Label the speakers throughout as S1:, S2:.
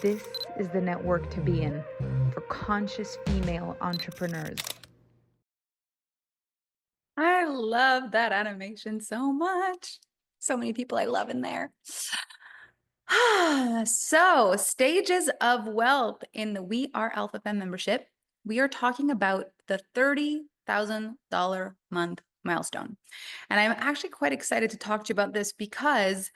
S1: This is the network to be in for conscious female entrepreneurs.
S2: I love that animation so much. So many people I love in there. So, stages of wealth in the We Are Alpha Fem membership. We are talking about the $30,000 month milestone. And I'm actually quite excited to talk to you about this because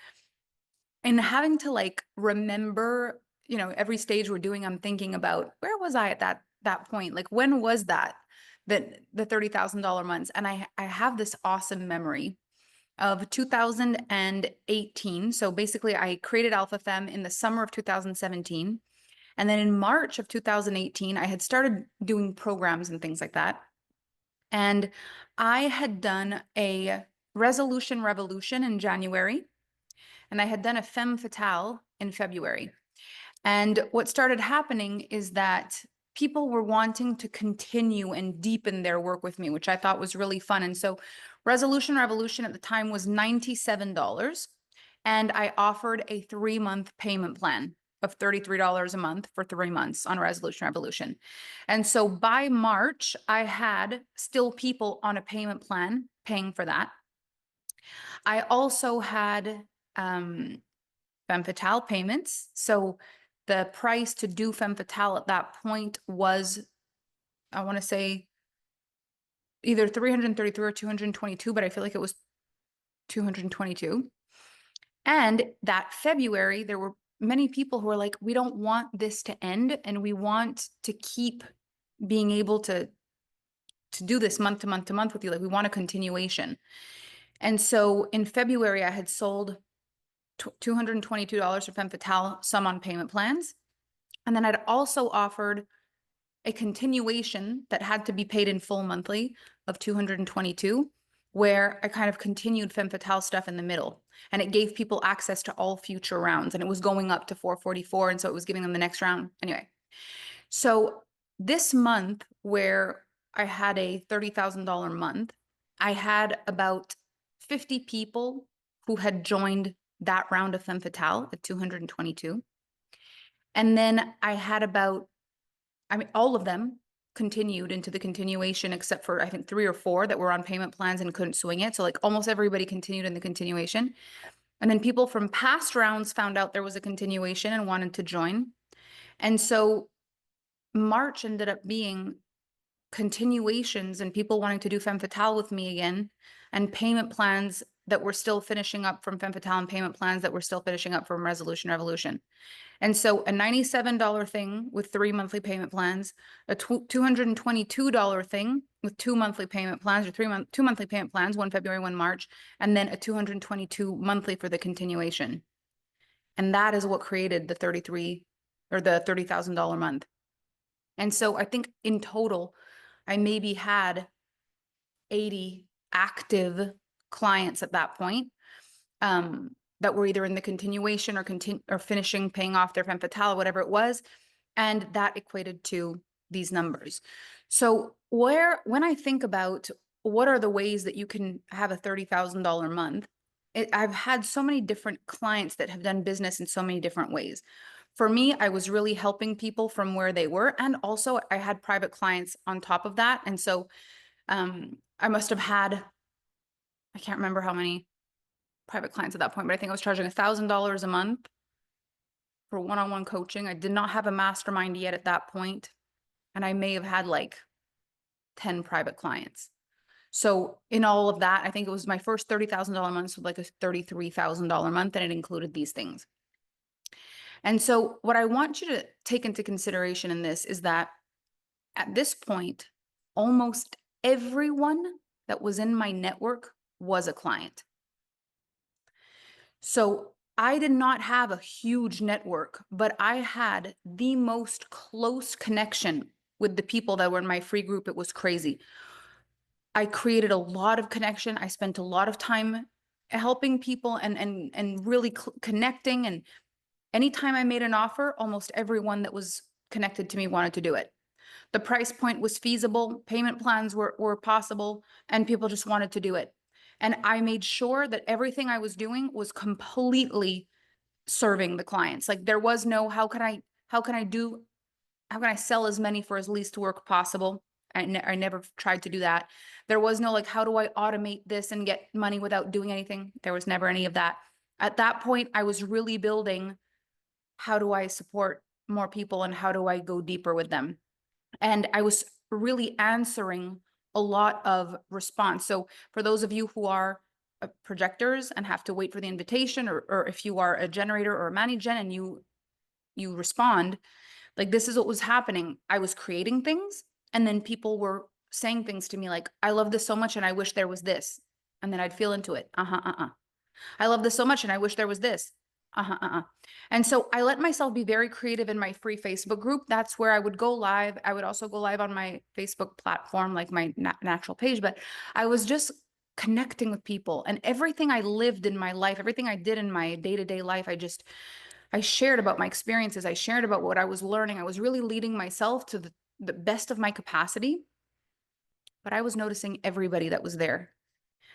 S2: in having to remember, every stage we're doing, I'm thinking about where was I at that point? Like when was that the $30,000 months? And I have this awesome memory of 2018. So basically I created Alpha Femme in the summer of 2017. And then in March of 2018, I had started doing programs and things like that. And I had done a resolution revolution in January, and I had done a femme fatale in February. And what started happening is that people were wanting to continue and deepen their work with me, which I thought was really fun. And so Resolution Revolution at the time was $97. And I offered a 3-month payment plan of $33 a month for 3 months on Resolution Revolution. And so by March, I had still people on a payment plan paying for that. I also had femme fatale payments. So the price to do femme fatale at that point was, I want to say, either 333 or 222, but I feel like it was 222. And that February, there were many people who were like, we don't want this to end, and we want to keep being able to do this month to month to month with you. Like, we want a continuation. And so in February, I had sold $222 for femme fatale, some on payment plans. And then I'd also offered a continuation that had to be paid in full monthly of 222, where I kind of continued femme fatale stuff in the middle. And it gave people access to all future rounds. And it was going up to 444. And so it was giving them the next round. Anyway, so this month where I had a $30,000 month, I had about 50 people who had joined that round of femme fatale at 222. And then I had all of them continued into the continuation, except for I think 3 or 4 that were on payment plans and couldn't swing it. So like almost everybody continued in the continuation. And then people from past rounds found out there was a continuation and wanted to join. And so March ended up being continuations and people wanting to do femme fatale with me again, and payment plans that were still finishing up from femme fatale, and payment plans that were still finishing up from Resolution Revolution. And so a $97 thing with 3 monthly payment plans, a $222 thing with 2 monthly payment plans, or 2 monthly payment plans, one February, one March, and then a 222 monthly for the continuation. And that is what created the $30,000 month. And so I think in total, I maybe had 80 active clients at that point, that were either in the continuation or finishing paying off their femme fatale, whatever it was. And that equated to these numbers. So when I think about what are the ways that you can have a $30,000 month, I've had so many different clients that have done business in so many different ways. For me, I was really helping people from where they were. And also I had private clients on top of that. And so I must have had, I can't remember how many private clients at that point, but I think I was charging $1,000 a month for one-on-one coaching. I did not have a mastermind yet at that point, and I may have had like 10 private clients. So in all of that, I think it was my first $30,000 month, so like a $33,000 month, and it included these things. And so what I want you to take into consideration in this is that at this point, almost everyone that was in my network was a client. So I did not have a huge network, but I had the most close connection with the people that were in my free group. It was crazy. I created a lot of connection. I spent a lot of time helping people and really connecting. And anytime I made an offer, almost everyone that was connected to me wanted to do it. The price point was feasible, payment plans were possible, and people just wanted to do it. And I made sure that everything I was doing was completely serving the clients. Like there was no, how can I sell as many for as least work possible? I never tried to do that. There was no like, how do I automate this and get money without doing anything? There was never any of that. At that point, I was really building, how do I support more people and how do I go deeper with them? And I was really answering a lot of response. So for those of you who are projectors and have to wait for the invitation, or if you are a generator or a mani-gen and you respond, like this is what was happening. I was creating things and then people were saying things to me like, I love this so much and I wish there was this. And then I'd feel into it. I love this so much and I wish there was this. And so I let myself be very creative in my free Facebook group. That's where I would go live. I would also go live on my Facebook platform, like my natural page, but I was just connecting with people, and everything I lived in my life, everything I did in my day-to-day life, I shared about my experiences. I shared about what I was learning. I was really leading myself to the best of my capacity, but I was noticing everybody that was there.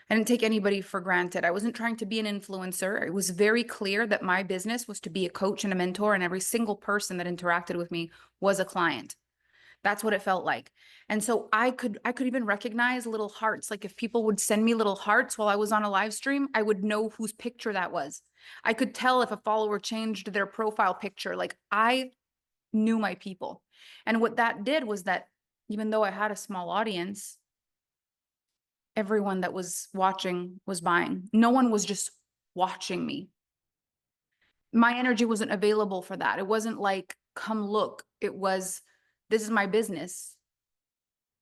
S2: I didn't take anybody for granted. I wasn't trying to be an influencer. It was very clear that my business was to be a coach and a mentor, and every single person that interacted with me was a client. That's what it felt like. And so I could even recognize little hearts. Like if people would send me little hearts while I was on a live stream, I would know whose picture that was. I could tell if a follower changed their profile picture. Like I knew my people. And what that did was that even though I had a small audience, everyone that was watching was buying. No one was just watching me. My energy wasn't available for that. It wasn't like, come look. It was, this is my business.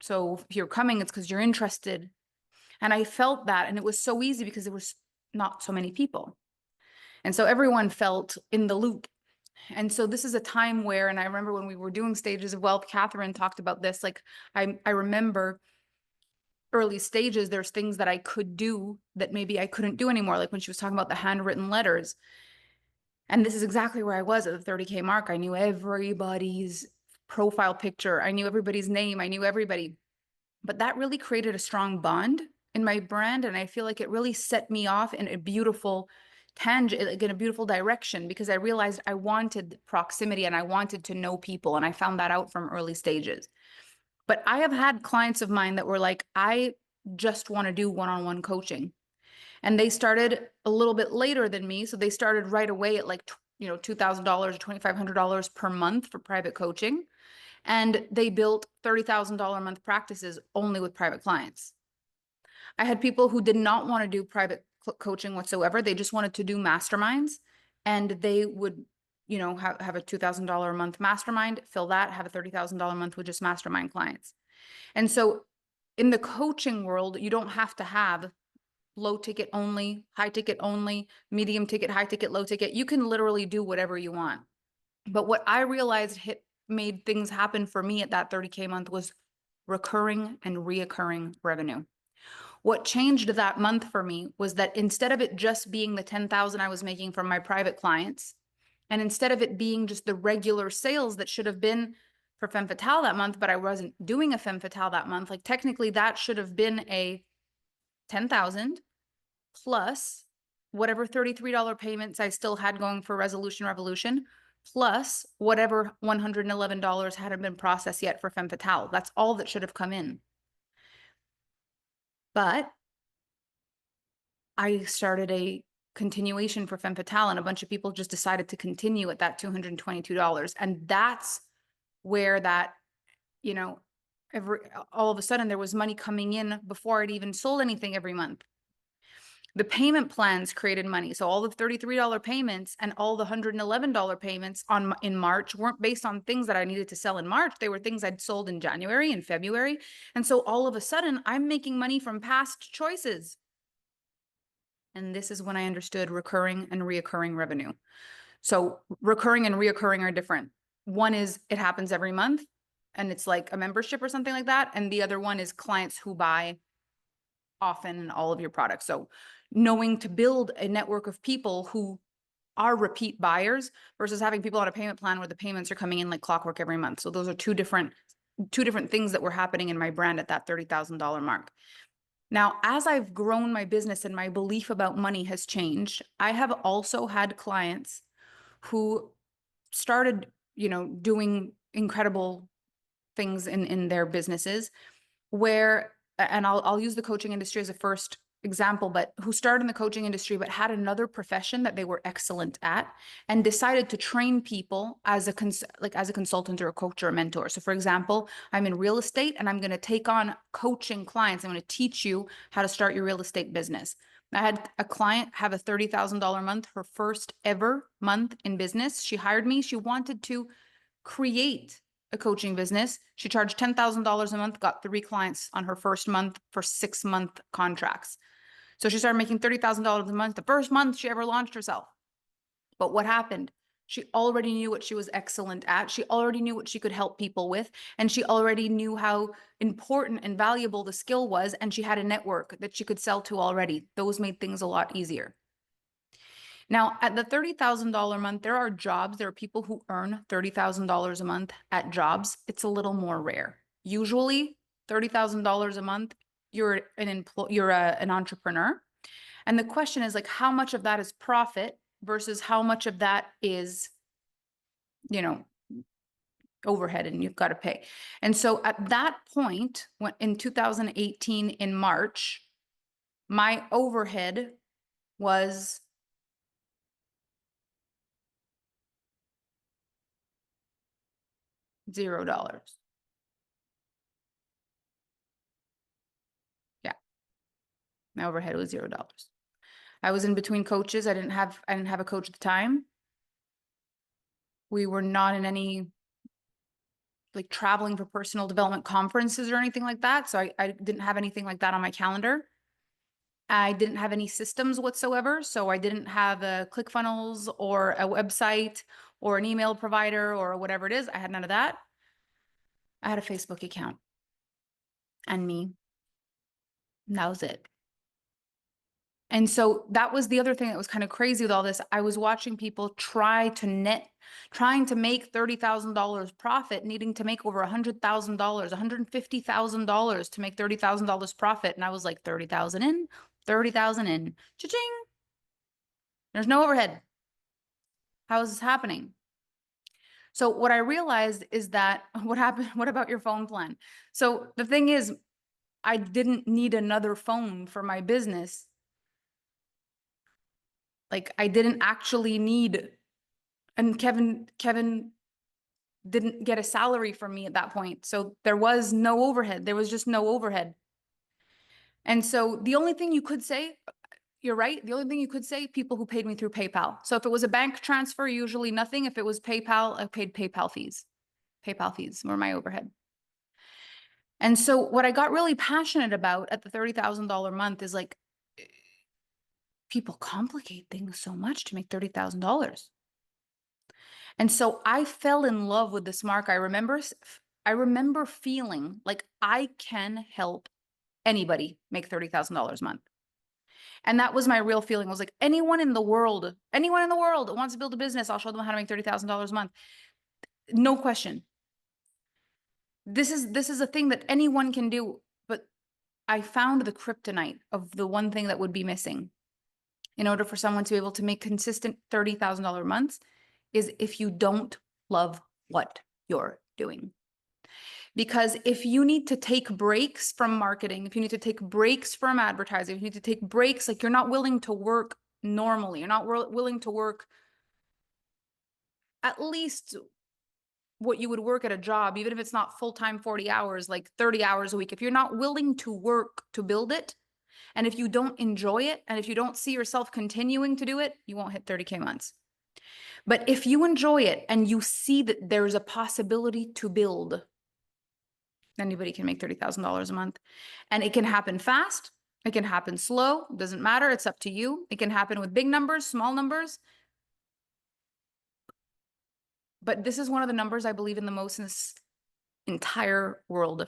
S2: So if you're coming, it's because you're interested. And I felt that. And it was so easy because there was not so many people. And so everyone felt in the loop. And so this is a time where, and I remember when we were doing Stages of Wealth, Catherine talked about this. Like I remember early stages, there's things that I could do that maybe I couldn't do anymore. Like when she was talking about the handwritten letters. And this is exactly where I was at the 30K mark. I knew everybody's profile picture. I knew everybody's name. I knew everybody. But that really created a strong bond in my brand. And I feel like it really set me off in a beautiful tangent, like in a beautiful direction, because I realized I wanted proximity and I wanted to know people. And I found that out from early stages. But I have had clients of mine that were like, I just want to do one-on-one coaching. And they started a little bit later than me. So they started right away at like, $2,000 or $2,500 per month for private coaching. And they built $30,000 a month practices only with private clients. I had people who did not want to do private coaching whatsoever. They just wanted to do masterminds, and they would, have a $2,000 a month mastermind, fill that, have a $30,000 a month with just mastermind clients. And so in the coaching world, you don't have to have low ticket only, high ticket only, medium ticket, high ticket, low ticket. You can literally do whatever you want. But what I realized made things happen for me at that 30K month was recurring and reoccurring revenue. What changed that month for me was that instead of it just being the 10,000 I was making from my private clients, and instead of it being just the regular sales that should have been for Femme Fatale that month, but I wasn't doing a Femme Fatale that month, like technically that should have been a 10,000 plus whatever $33 payments I still had going for Resolution Revolution, plus whatever $111 hadn't been processed yet for Femme Fatale. That's all that should have come in. But I started a continuation for Femme Fatale, and a bunch of people just decided to continue at that $222. And that's where that, all of a sudden there was money coming in before I'd even sold anything every month. The payment plans created money. So all the $33 payments and all the $111 payments in March weren't based on things that I needed to sell in March. They were things I'd sold in January and February. And so all of a sudden I'm making money from past choices. And this is when I understood recurring and reoccurring revenue. So recurring and reoccurring are different. One is it happens every month and it's like a membership or something like that. And the other one is clients who buy often in all of your products. So knowing to build a network of people who are repeat buyers versus having people on a payment plan where the payments are coming in like clockwork every month. So those are two different things that were happening in my brand at that $30,000 mark. Now, as I've grown my business and my belief about money has changed, I have also had clients who started, doing incredible things in their businesses where, and I'll use the coaching industry as a first example, but who started in the coaching industry but had another profession that they were excellent at and decided to train people as a consultant or a coach or a mentor. So for example, I'm in real estate and I'm going to take on coaching clients. I'm going to teach you how to start your real estate business. I had a client have a $30,000 a month, her first ever month in business. She hired me. She wanted to create a coaching business. She charged $10,000 a month, got 3 clients on her first month for 6-month contracts. So she started making $30,000 a month the first month she ever launched herself. But what happened? She already knew what she was excellent at. She already knew what she could help people with. And she already knew how important and valuable the skill was. And she had a network that she could sell to already. Those made things a lot easier. Now, at the $30,000 a month, there are jobs, there are people who earn $30,000 a month at jobs. It's a little more rare. Usually, $30,000 a month, you're an entrepreneur. And the question is like, how much of that is profit versus how much of that is, overhead and you've got to pay. And so at that point, when in 2018 in March, my overhead was $0. Yeah, my overhead was $0. I was in between coaches. I didn't have a coach at the time. We were not in any like traveling for personal development conferences or anything like that. So I didn't have anything like that on my calendar. I didn't have any systems whatsoever. So I didn't have a ClickFunnels or a website or an email provider or whatever it is. I had none of that. I had a Facebook account and me. And that was it. And so that was the other thing that was kind of crazy with all this. I was watching people trying to make $30,000 profit, needing to make over $100,000, $150,000 to make $30,000 profit. And I was like, 30,000 in, 30,000 in, cha-ching. There's no overhead. How is this happening? So what I realized is that what happened? What about your phone plan? So the thing is, I didn't need another phone for my business. Like I didn't actually need, and Kevin didn't get a salary from me at that point. So there was no overhead. There was just no overhead. And so the only thing you could say, you're right. The only thing you could say, people who paid me through PayPal. So if it was a bank transfer, usually nothing. If it was PayPal, I paid PayPal fees. PayPal fees were my overhead. And so what I got really passionate about at the $30,000 month is like, people complicate things so much to make $30,000. And so I fell in love with this mark. I remember feeling like I can help anybody make $30,000 a month. And that was my real feeling. Was like, anyone in the world that wants to build a business, I'll show them how to make $30,000 a month. No question. This is a thing that anyone can do, but I found the kryptonite of the one thing that would be missing in order for someone to be able to make consistent $30,000 months is if you don't love what you're doing. Because if you need to take breaks from marketing, if you need to take breaks from advertising, if you need to take breaks, like you're not willing to work normally, you're not willing to work at least what you would work at a job, even if it's not full-time 40 hours, like 30 hours a week, if you're not willing to work to build it, and if you don't enjoy it, and if you don't see yourself continuing to do it, you won't hit 30K months. But if you enjoy it and you see that there's a possibility to build, anybody can make $30,000 a month. And it can happen fast. It can happen slow. It doesn't matter. It's up to you. It can happen with big numbers, small numbers. But this is one of the numbers I believe in the most in this entire world,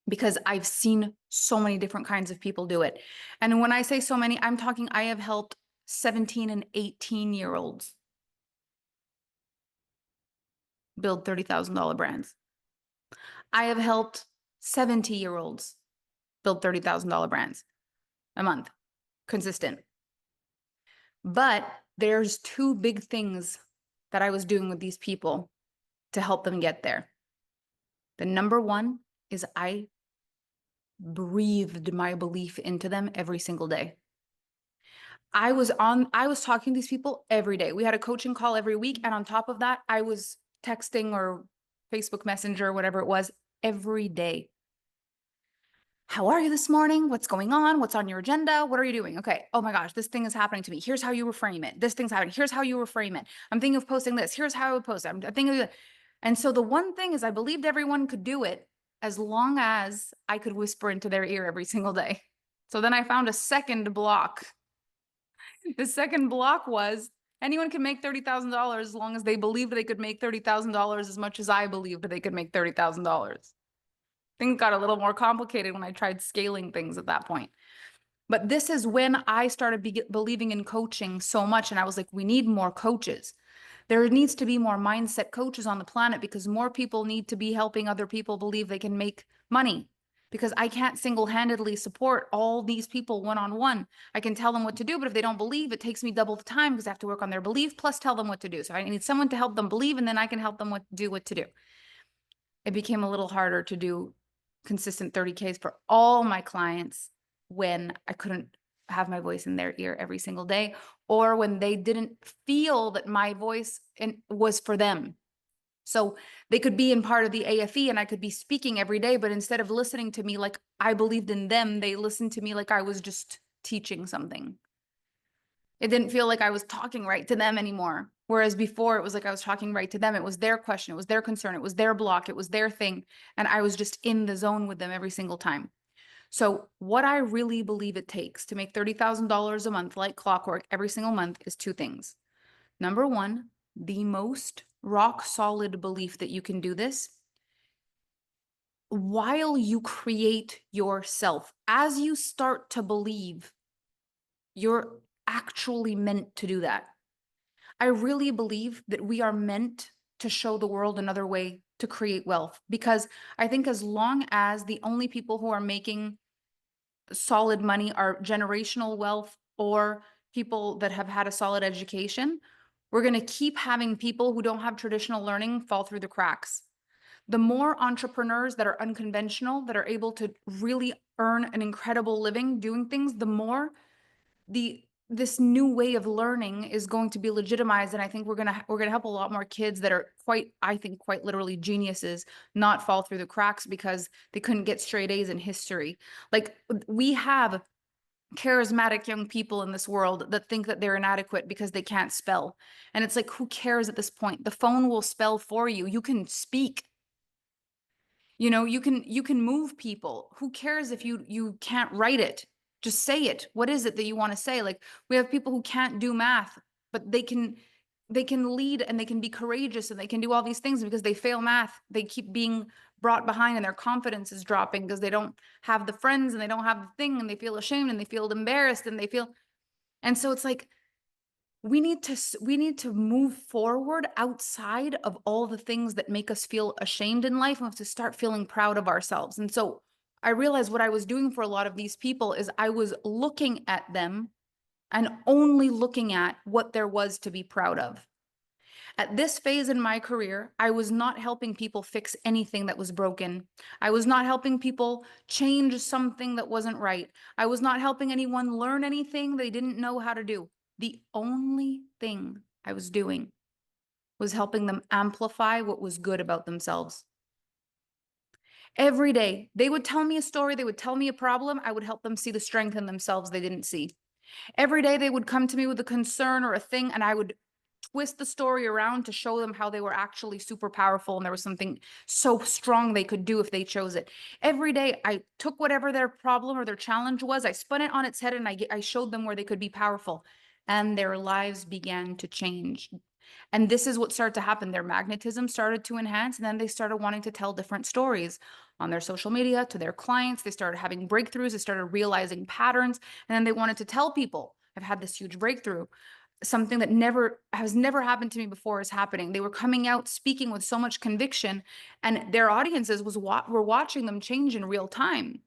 S2: because I've seen so many different kinds of people do it. And when I say so many, I'm talking, I have helped 17 and 18-year-olds build $30,000 brands. I have helped 70-year-olds build $30,000 brands a month, consistent. But there's two big things that I was doing with these people to help them get there. The number one is I breathed my belief into them every single day. I was talking to these people every day. We had a coaching call every week. And on top of that, I was texting or Facebook Messenger, whatever it was, every day. How are you this morning? What's going on? What's on your agenda? What are you doing? Okay. Oh my gosh, this thing is happening to me. Here's how you reframe it. This thing's happening. Here's how you reframe it. I'm thinking of posting this. Here's how I would post it. I'm thinking of it. And so the one thing is I believed everyone could do it as long as I could whisper into their ear every single day. So then I found a second block. The second block was anyone can make $30,000 as long as they believed they could make $30,000 as much as I believed they could make $30,000. Things got a little more complicated when I tried scaling things at that point. But this is when I started believing in coaching so much. And I was like, we need more coaches. There needs to be more mindset coaches on the planet because more people need to be helping other people believe they can make money. Because I can't single-handedly support all these people one-on-one. I can tell them what to do, but if they don't believe, it takes me double the time because I have to work on their belief plus tell them what to do. So I need someone to help them believe, and then I can help them do what to do. It became a little harder to do consistent 30Ks for all my clients when I couldn't have my voice in their ear every single day, or when they didn't feel that my voice was for them. So they could be in part of the AFE and I could be speaking every day, but instead of listening to me like I believed in them, they listened to me like I was just teaching something. It didn't feel like I was talking right to them anymore. Whereas before it was like I was talking right to them. It was their question. It was their concern. It was their block. It was their thing. And I was just in the zone with them every single time. So what I really believe it takes to make $30,000 a month like clockwork every single month is two things. Number one, the most rock solid belief that you can do this while you create yourself. As you start to believe, you're actually meant to do that. I really believe that we are meant to show the world another way to create wealth, because I think as long as the only people who are making solid money are generational wealth or people that have had a solid education, we're going to keep having people who don't have traditional learning fall through the cracks. The more entrepreneurs that are unconventional, that are able to really earn an incredible living doing things, the more this new way of learning is going to be legitimized. And I think we're gonna help a lot more kids that are quite literally geniuses not fall through the cracks because they couldn't get straight A's in history. Like, we have charismatic young people in this world that think that they're inadequate because they can't spell. And it's like, who cares at this point? The phone will spell for you. You can speak. You know, you can move people. Who cares if you can't write it? Just say it. What is it that you want to say? Like, we have people who can't do math, but they can lead and they can be courageous and they can do all these things because they fail math. They keep being brought behind and their confidence is dropping because they don't have the friends and they don't have the thing and they feel ashamed and they feel embarrassed and and so it's like we need to move forward outside of all the things that make us feel ashamed in life. We have to start feeling proud of ourselves. And so I realized what I was doing for a lot of these people is I was looking at them and only looking at what there was to be proud of. At this phase in my career, I was not helping people fix anything that was broken. I was not helping people change something that wasn't right. I was not helping anyone learn anything they didn't know how to do. The only thing I was doing was helping them amplify what was good about themselves. Every day, they would tell me a story, they would tell me a problem, I would help them see the strength in themselves they didn't see. Every day, they would come to me with a concern or a thing, and I would twist the story around to show them how they were actually super powerful and there was something so strong they could do if they chose it. Every day, I took whatever their problem or their challenge was, I spun it on its head, and I showed them where they could be powerful, and their lives began to change. And this is what started to happen. Their magnetism started to enhance, and then they started wanting to tell different stories on their social media to their clients. They started having breakthroughs. They started realizing patterns, and then they wanted to tell people, I've had this huge breakthrough. Something that has never happened to me before is happening. They were coming out speaking with so much conviction, and their audiences were watching them change in real time.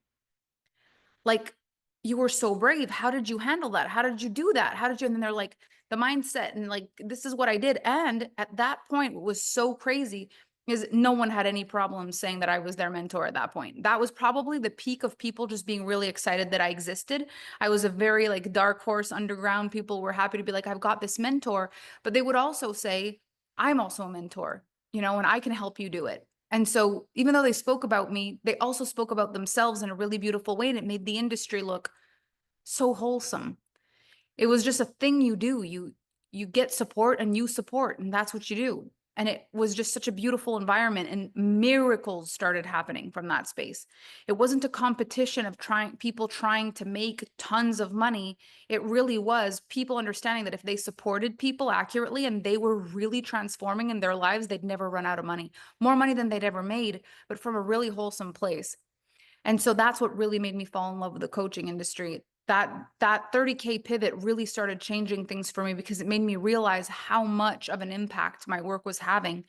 S2: Like, you were so brave. How did you handle that? How did you do that? And then they're like, the mindset, and like, this is what I did. And at that point, what was so crazy is no one had any problem saying that I was their mentor at that point. That was probably the peak of people just being really excited that I existed. I was a very like dark horse underground. People were happy to be like, I've got this mentor, but they would also say, I'm also a mentor, you know, and I can help you do it. And so even though they spoke about me, they also spoke about themselves in a really beautiful way. And it made the industry look so wholesome. It was just a thing you do. You get support and you support, and that's what you do. And it was just such a beautiful environment, and miracles started happening from that space. It wasn't a competition of people trying to make tons of money. It really was people understanding that if they supported people accurately and they were really transforming in their lives, they'd never run out of money. More money than they'd ever made, but from a really wholesome place. And so that's what really made me fall in love with the coaching industry. That 30K pivot really started changing things for me because it made me realize how much of an impact my work was having.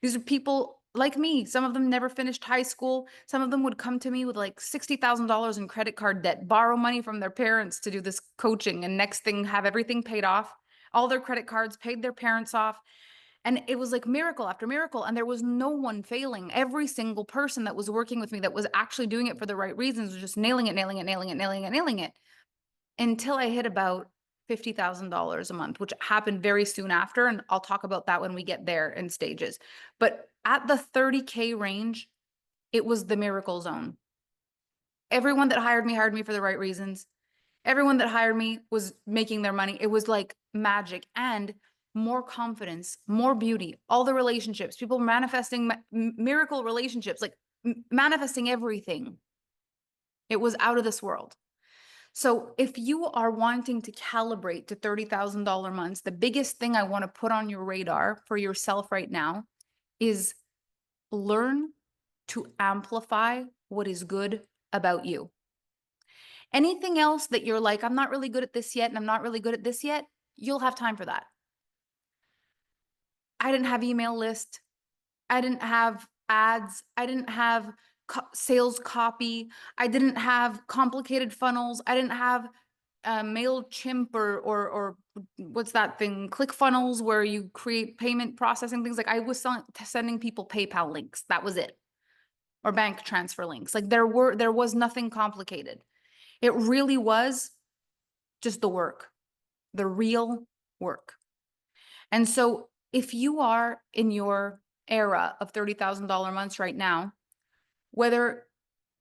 S2: These are people like me. Some of them never finished high school. Some of them would come to me with like $60,000 in credit card debt, borrow money from their parents to do this coaching, and next thing have everything paid off, all their credit cards paid their parents off. And it was like miracle after miracle. And there was no one failing. Every single person that was working with me that was actually doing it for the right reasons was just nailing it, nailing it, nailing it, nailing it, nailing it, until I hit about $50,000 a month, which happened very soon after. And I'll talk about that when we get there in stages. But at the 30K range, it was the miracle zone. Everyone that hired me for the right reasons. Everyone that hired me was making their money. It was like magic. And more confidence, more beauty, all the relationships, people manifesting miracle relationships, like manifesting everything. It was out of this world. So if you are wanting to calibrate to $30,000 months, the biggest thing I want to put on your radar for yourself right now is learn to amplify what is good about you. Anything else that you're like, I'm not really good at this yet, and I'm not really good at this yet, you'll have time for that. I didn't have email list. I didn't have ads. I didn't have sales copy. I didn't have complicated funnels. I didn't have MailChimp or what's that thing? ClickFunnels, where you create payment processing things. Like I was sending people PayPal links. That was it. Or bank transfer links. Like there was nothing complicated. It really was just the work, the real work. And so if you are in your era of $30,000 months right now, whether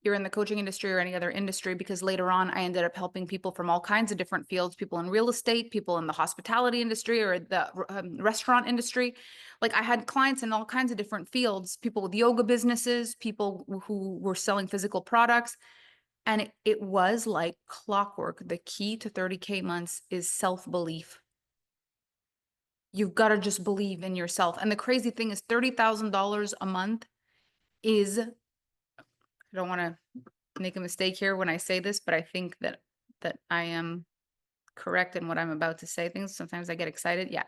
S2: you're in the coaching industry or any other industry, because later on I ended up helping people from all kinds of different fields, people in real estate, people in the hospitality industry or the restaurant industry. Like I had clients in all kinds of different fields, people with yoga businesses, people who were selling physical products. And it was like clockwork. The key to 30K months is self-belief. You've got to just believe in yourself. And the crazy thing is $30,000 a month is, I don't want to make a mistake here when I say this, but I think that I am correct in what I'm about to say. Things sometimes I get excited. Yeah.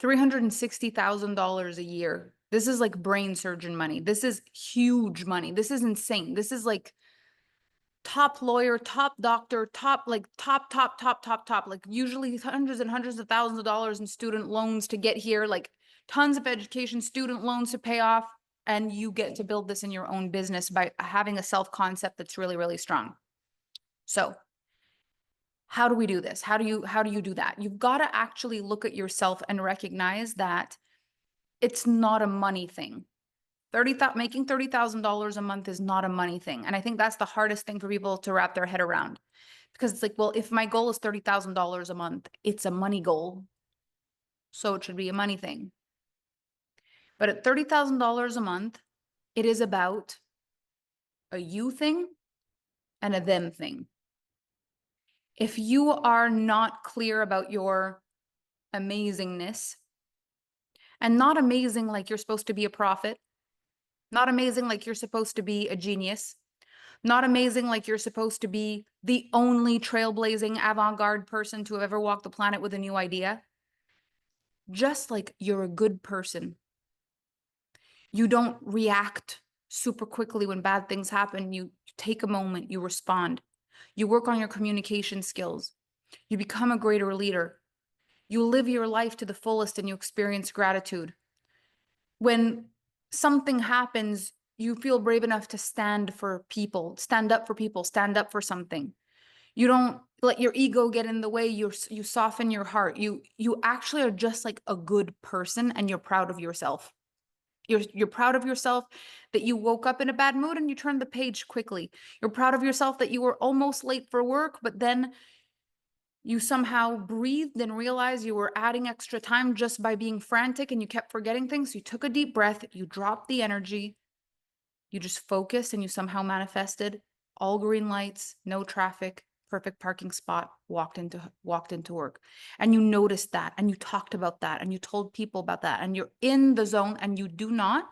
S2: $360,000 a year. This is like brain surgeon money. This is huge money. This is insane. This is like top lawyer, top doctor, top, like usually hundreds and hundreds of thousands of dollars in student loans to get here, like tons of education, student loans to pay off. And you get to build this in your own business by having a self-concept that's really, really strong. So how do we do this? How do you do that? You've got to actually look at yourself and recognize that it's not a money thing. Making $30,000 a month is not a money thing. And I think that's the hardest thing for people to wrap their head around, because it's like, well, if my goal is $30,000 a month, it's a money goal. So it should be a money thing. But at $30,000 a month, it is about a you thing and a them thing. If you are not clear about your amazingness, and not amazing like you're supposed to be a prophet, not amazing like you're supposed to be a genius, not amazing like you're supposed to be the only trailblazing avant-garde person to have ever walked the planet with a new idea. Just like you're a good person. You don't react super quickly when bad things happen. You take a moment, you respond. You work on your communication skills. You become a greater leader. You live your life to the fullest and you experience gratitude. When something happens, you feel brave enough to stand for people, stand up for people, stand up for something. You don't let your ego get in the way. You soften your heart. You actually are just like a good person, and you're proud of yourself. You're proud of yourself that you woke up in a bad mood and you turned the page quickly. You're proud of yourself that you were almost late for work, but then you somehow breathed and realized you were adding extra time just by being frantic and you kept forgetting things. You took a deep breath, you dropped the energy, you just focused, and you somehow manifested all green lights, no traffic, perfect parking spot, walked into work. And you noticed that, and you talked about that, and you told people about that, and you're in the zone, and you do not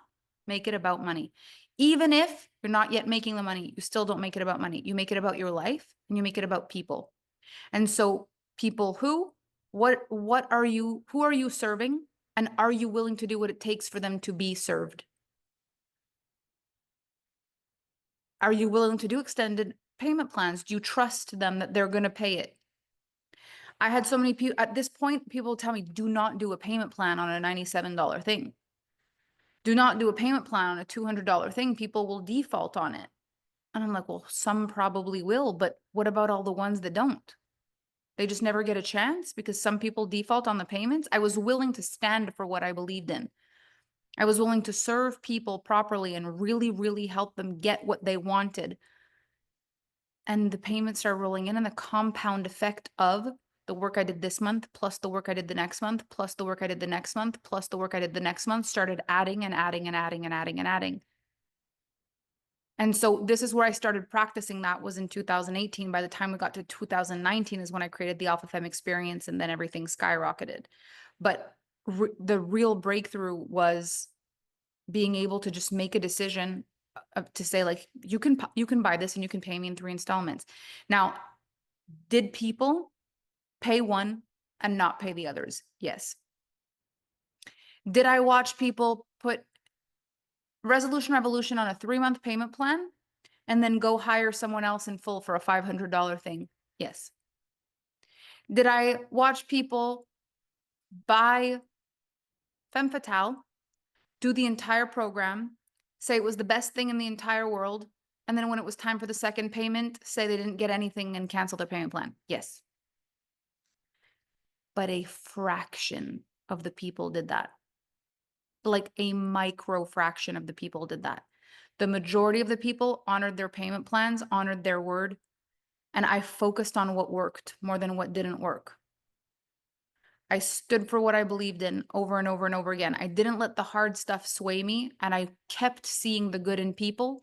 S2: make it about money. Even if you're not yet making the money, you still don't make it about money. You make it about your life, and you make it about people. And so people what are you, who are you serving? And are you willing to do what it takes for them to be served? Are you willing to do extended payment plans? Do you trust them that they're going to pay it? I had so many people at this point, people tell me, do not do a payment plan on a $97 thing. Do not do a payment plan on a $200 thing. People will default on it. And I'm like, well, some probably will, but what about all the ones that don't? They just never get a chance because some people default on the payments. I was willing to stand for what I believed in. I was willing to serve people properly and really, really help them get what they wanted. And the payments are rolling in, and the compound effect of the work I did this month, plus the work I did the next month, plus the work I did the next month, plus the work I did the next month, started adding and adding and adding and adding and adding. And so this is where I started practicing. That was in 2018. By the time we got to 2019 is when I created the Alpha Femme experience, and then everything skyrocketed. But the real breakthrough was being able to just make a decision to say, like, you can buy this and you can pay me in 3 installments. Now, did people pay one and not pay the others? Yes. Did I watch people put Resolution Revolution on a 3-month payment plan and then go hire someone else in full for a $500 thing? Yes. Did I watch people buy Femme Fatale, do the entire program, say it was the best thing in the entire world, and then when it was time for the second payment, say they didn't get anything and cancel their payment plan? Yes. But a fraction of the people did that. Like a micro fraction of the people did that. The majority of the people honored their payment plans, honored their word, and I focused on what worked more than what didn't work. I stood for what I believed in over and over and over again. I didn't let the hard stuff sway me, and I kept seeing the good in people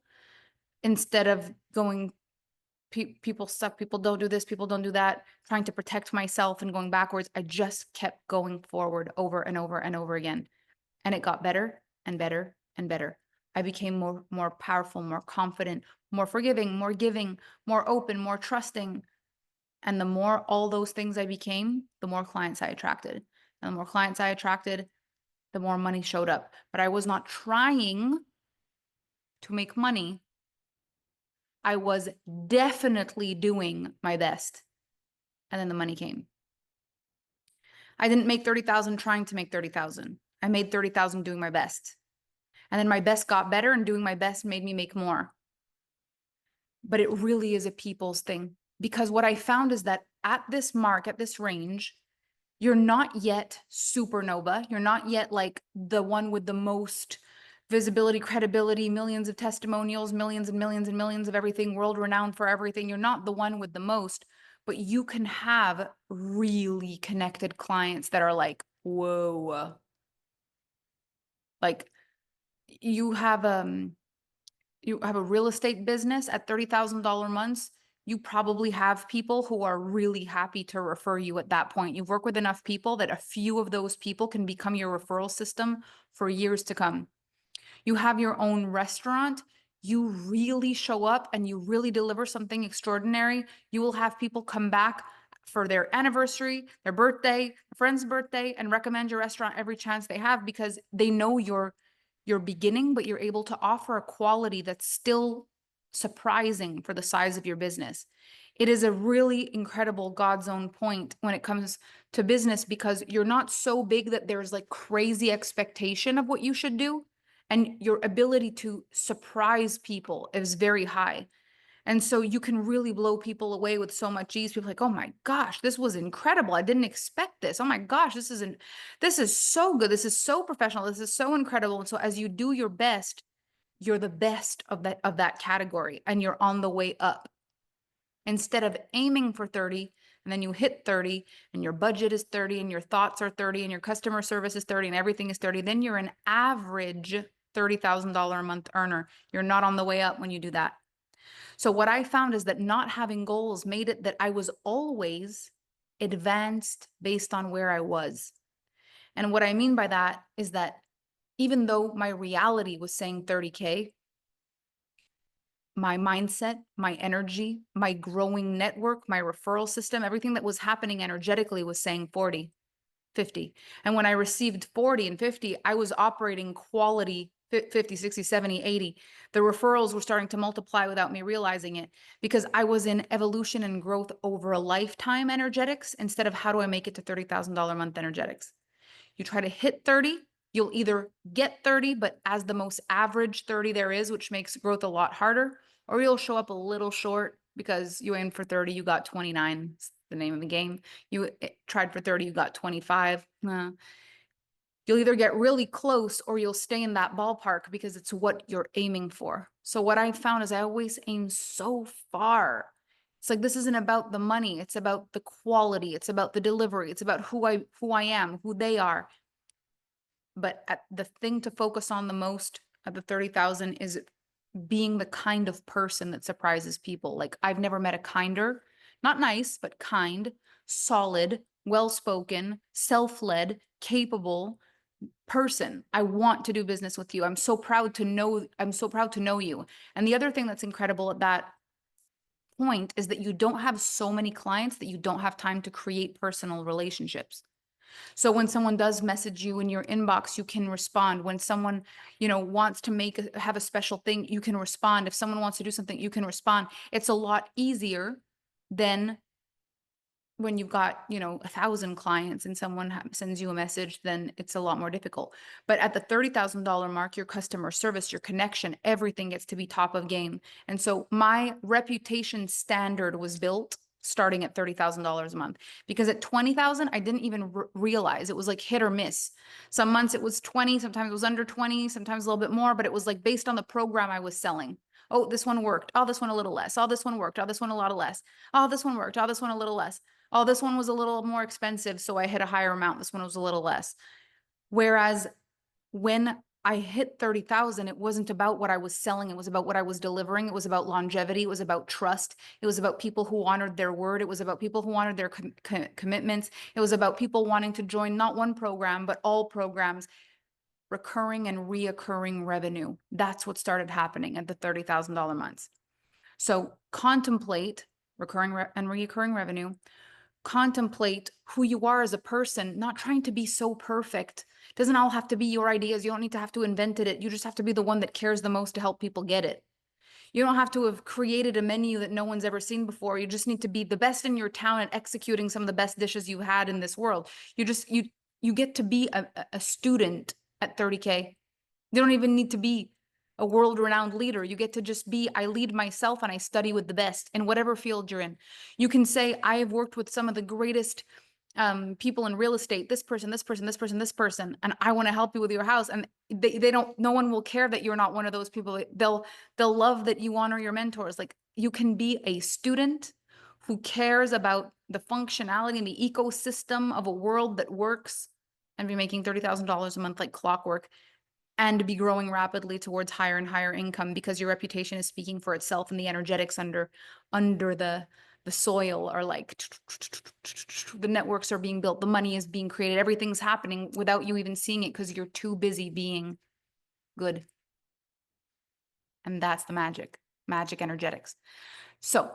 S2: instead of going, people suck, people don't do this, people don't do that, trying to protect myself and going backwards. I just kept going forward over and over and over again. And it got better and better and better. I became more powerful, more confident, more forgiving, more giving, more open, more trusting. And the more all those things I became, the more clients I attracted. And the more clients I attracted, the more money showed up. But I was not trying to make money. I was definitely doing my best. And then the money came. I didn't make 30,000 trying to make 30,000. I made 30,000 doing my best. And then my best got better, and doing my best made me make more. But it really is a people's thing, because what I found is that at this mark, at this range, you're not yet supernova. You're not yet like the one with the most visibility, credibility, millions of testimonials, millions and millions and millions of everything, world renowned for everything. You're not the one with the most, but you can have really connected clients that are like, whoa. Like you have a real estate business at $30,000 months. You probably have people who are really happy to refer you at that point. You've worked with enough people that a few of those people can become your referral system for years to come. You have your own restaurant. You really show up and you really deliver something extraordinary. You will have people come back for their anniversary, their birthday, a friend's birthday, and recommend your restaurant every chance they have, because they know you're beginning, but you're able to offer a quality that's still surprising for the size of your business. It is a really incredible God's own point when it comes to business, because you're not so big that there's like crazy expectation of what you should do. And your ability to surprise people is very high. And so you can really blow people away with so much ease. People are like, oh my gosh, this was incredible. I didn't expect this. Oh my gosh, this is so good. This is so professional. This is so incredible. And so as you do your best, you're the best of that category, and you're on the way up. Instead of aiming for 30 and then you hit 30 and your budget is 30 and your thoughts are 30 and your customer service is 30 and everything is 30, then you're an average $30,000 a month earner. You're not on the way up when you do that. So what I found is that not having goals made it that I was always advanced based on where I was. And what I mean by that is that even though my reality was saying 30K, my mindset, my energy, my growing network, my referral system, everything that was happening energetically was saying 40, 50. And when I received 40 and 50, I was operating quality 50, 60, 70, 80. The referrals were starting to multiply without me realizing it, because I was in evolution and growth over a lifetime energetics instead of how do I make it to $30,000 a month energetics. You try to hit 30, you'll either get 30, but as the most average 30 there is, which makes growth a lot harder, or you'll show up a little short because you aimed for 30, you got 29. It's the name of the game. You tried for 30, you got 25. You'll either get really close or you'll stay in that ballpark because it's what you're aiming for. So what I found is I always aim so far. It's like, this isn't about the money. It's about the quality. It's about the delivery. It's about who I am, who they are. But the thing to focus on the most at the 30,000 is being the kind of person that surprises people. Like, I've never met a kinder, not nice, but kind, solid, well-spoken, self-led, capable person. I want to do business with you. I'm so proud to know you. And the other thing that's incredible at that point is that you don't have so many clients that you don't have time to create personal relationships. So when someone does message you in your inbox, you can respond. When someone, wants to have a special thing, you can respond. If someone wants to do something, you can respond. It's a lot easier than when you've got, 1,000 clients and someone sends you a message, then it's a lot more difficult. But at the $30,000 mark, your customer service, your connection, everything gets to be top of game. And so my reputation standard was built starting at $30,000 a month, because at 20,000, I didn't even realize. It was like hit or miss. Some months it was 20, sometimes it was under 20, sometimes a little bit more, but it was like based on the program I was selling. Oh, this one worked. Oh, this one a little less. Oh, this one worked. Oh, this one a lot less. Oh, this one worked. Oh, this one a little less. Oh, this one was a little more expensive, so I hit a higher amount. This one was a little less. Whereas when I hit 30,000, it wasn't about what I was selling. It was about what I was delivering. It was about longevity. It was about trust. It was about people who honored their word. It was about people who honored their commitments. It was about people wanting to join not one program, but all programs, recurring and reoccurring revenue. That's what started happening at the $30,000 months. So contemplate recurring and reoccurring revenue. Contemplate who you are as a person, not trying to be so perfect. It doesn't all have to be your ideas. You don't need to have to invent it. You just have to be the one that cares the most to help people get it. You don't have to have created a menu that no one's ever seen before. You just need to be the best in your town at executing some of the best dishes you had in this world. You get to be a student at 30K. You don't even need to be a world-renowned leader. You get to just be, I lead myself and I study with the best in whatever field you're in. You can say, I have worked with some of the greatest people in real estate, this person, this person, this person, this person, and I want to help you with your house. And they don't, no one will care that you're not one of those people. They'll love that you honor your mentors. Like, you can be a student who cares about the functionality and the ecosystem of a world that works, and be making $30,000 a month like clockwork, and be growing rapidly towards higher and higher income, because your reputation is speaking for itself, and the energetics under the soil are like, the networks are being built, the money is being created, everything's happening without you even seeing it because you're too busy being good. And that's the magic energetics. So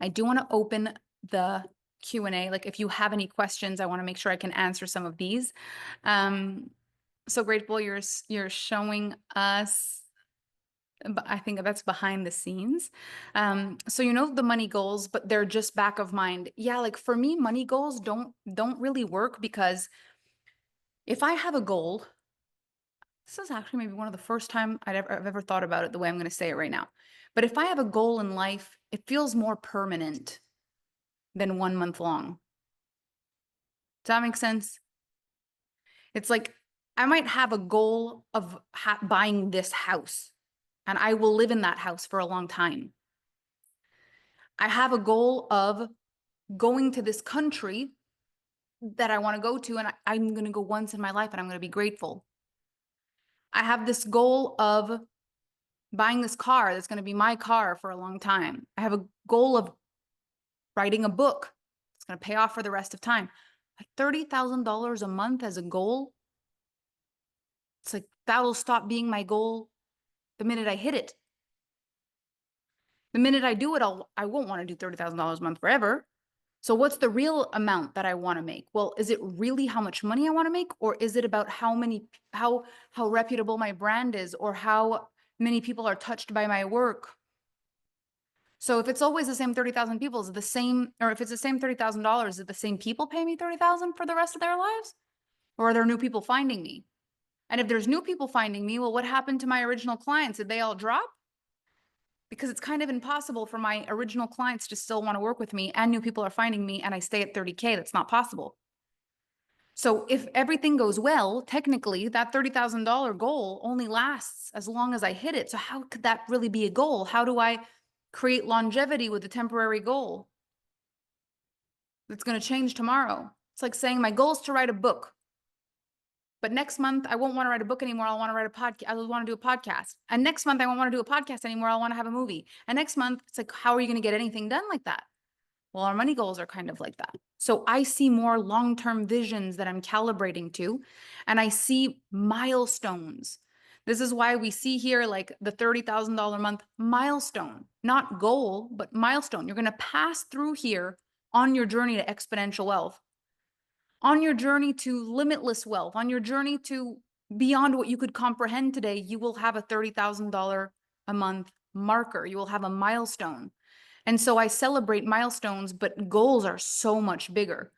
S2: I do want to open the Q&A. Like, if you have any questions, I want to make sure I can answer some of these. So grateful you're showing us but I think that's behind the scenes. So you know the money goals, but they're just back of mind. Yeah, like for me, money goals don't really work because if I have a goal, this is actually maybe one of the first time I've ever thought about it the way I'm going to say it right now. But if I have a goal in life, it feels more permanent than 1 month long. Does that make sense? It's like I might have a goal of buying this house, and I will live in that house for a long time. I have a goal of going to this country that I want to go to, and I'm going to go once in my life and I'm going to be grateful. I have this goal of buying this car that's going to be my car for a long time. I have a goal of writing a book. It's going to pay off for the rest of time. Like $30,000 a month as a goal, it's like that'll stop being my goal the minute I hit it. The minute I do it, I won't want to do $30,000 a month forever. So what's the real amount that I want to make? Well, is it really how much money I want to make, or is it about how reputable my brand is, or how many people are touched by my work? So if it's always the same 30,000 people, is it the same, or if it's the same $30,000, is it the same people pay me 30,000 for the rest of their lives? Or are there new people finding me? And if there's new people finding me, well, what happened to my original clients? Did they all drop? Because it's kind of impossible for my original clients to still want to work with me and new people are finding me and I stay at 30K. That's not possible. So if everything goes well, technically that $30,000 goal only lasts as long as I hit it. So how could that really be a goal? How do I create longevity with a temporary goal that's going to change tomorrow? It's like saying my goal is to write a book. But next month, I won't want to write a book anymore. I'll want to write a podcast. I want to do a podcast. And next month, I won't want to do a podcast anymore. I'll want to have a movie. And next month, it's like, how are you going to get anything done like that? Well, our money goals are kind of like that. So I see more long-term visions that I'm calibrating to, and I see milestones. This is why we see here like the $30,000 a month milestone, not goal, but milestone. You're going to pass through here on your journey to exponential wealth, on your journey to limitless wealth, on your journey to beyond what you could comprehend today. You will have a $30,000 a month marker. You will have a milestone. And so I celebrate milestones, but goals are so much bigger.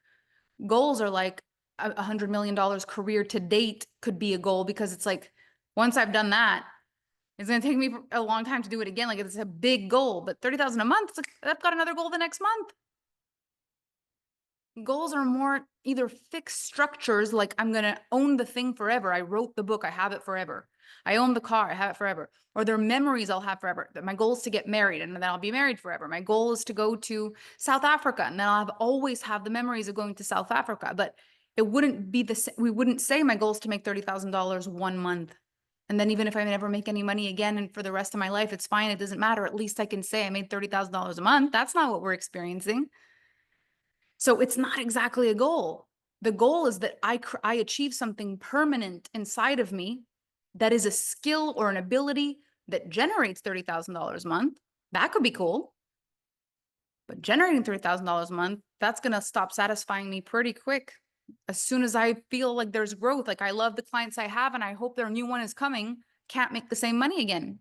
S2: Goals are like $100 million career to date could be a goal, because it's like, once I've done that, it's going to take me a long time to do it again. Like it's a big goal, but 30,000 a month, it's like, I've got another goal the next month. Goals are more either fixed structures, like I'm going to own the thing forever. I wrote the book, I have it forever. I own the car, I have it forever. Or they're memories I'll have forever. My goal is to get married and then I'll be married forever. My goal is to go to South Africa and then always have the memories of going to South Africa. But it wouldn't be we wouldn't say my goal is to make $30,000 1 month. And then even if I never make any money again and for the rest of my life, it's fine. It doesn't matter. At least I can say I made $30,000 a month. That's not what we're experiencing. So it's not exactly a goal. The goal is that I achieve something permanent inside of me that is a skill or an ability that generates $30,000 a month. That could be cool. But generating $30,000 a month, that's going to stop satisfying me pretty quick. As soon as I feel like there's growth, like I love the clients I have and I hope their new one is coming, can't make the same money again.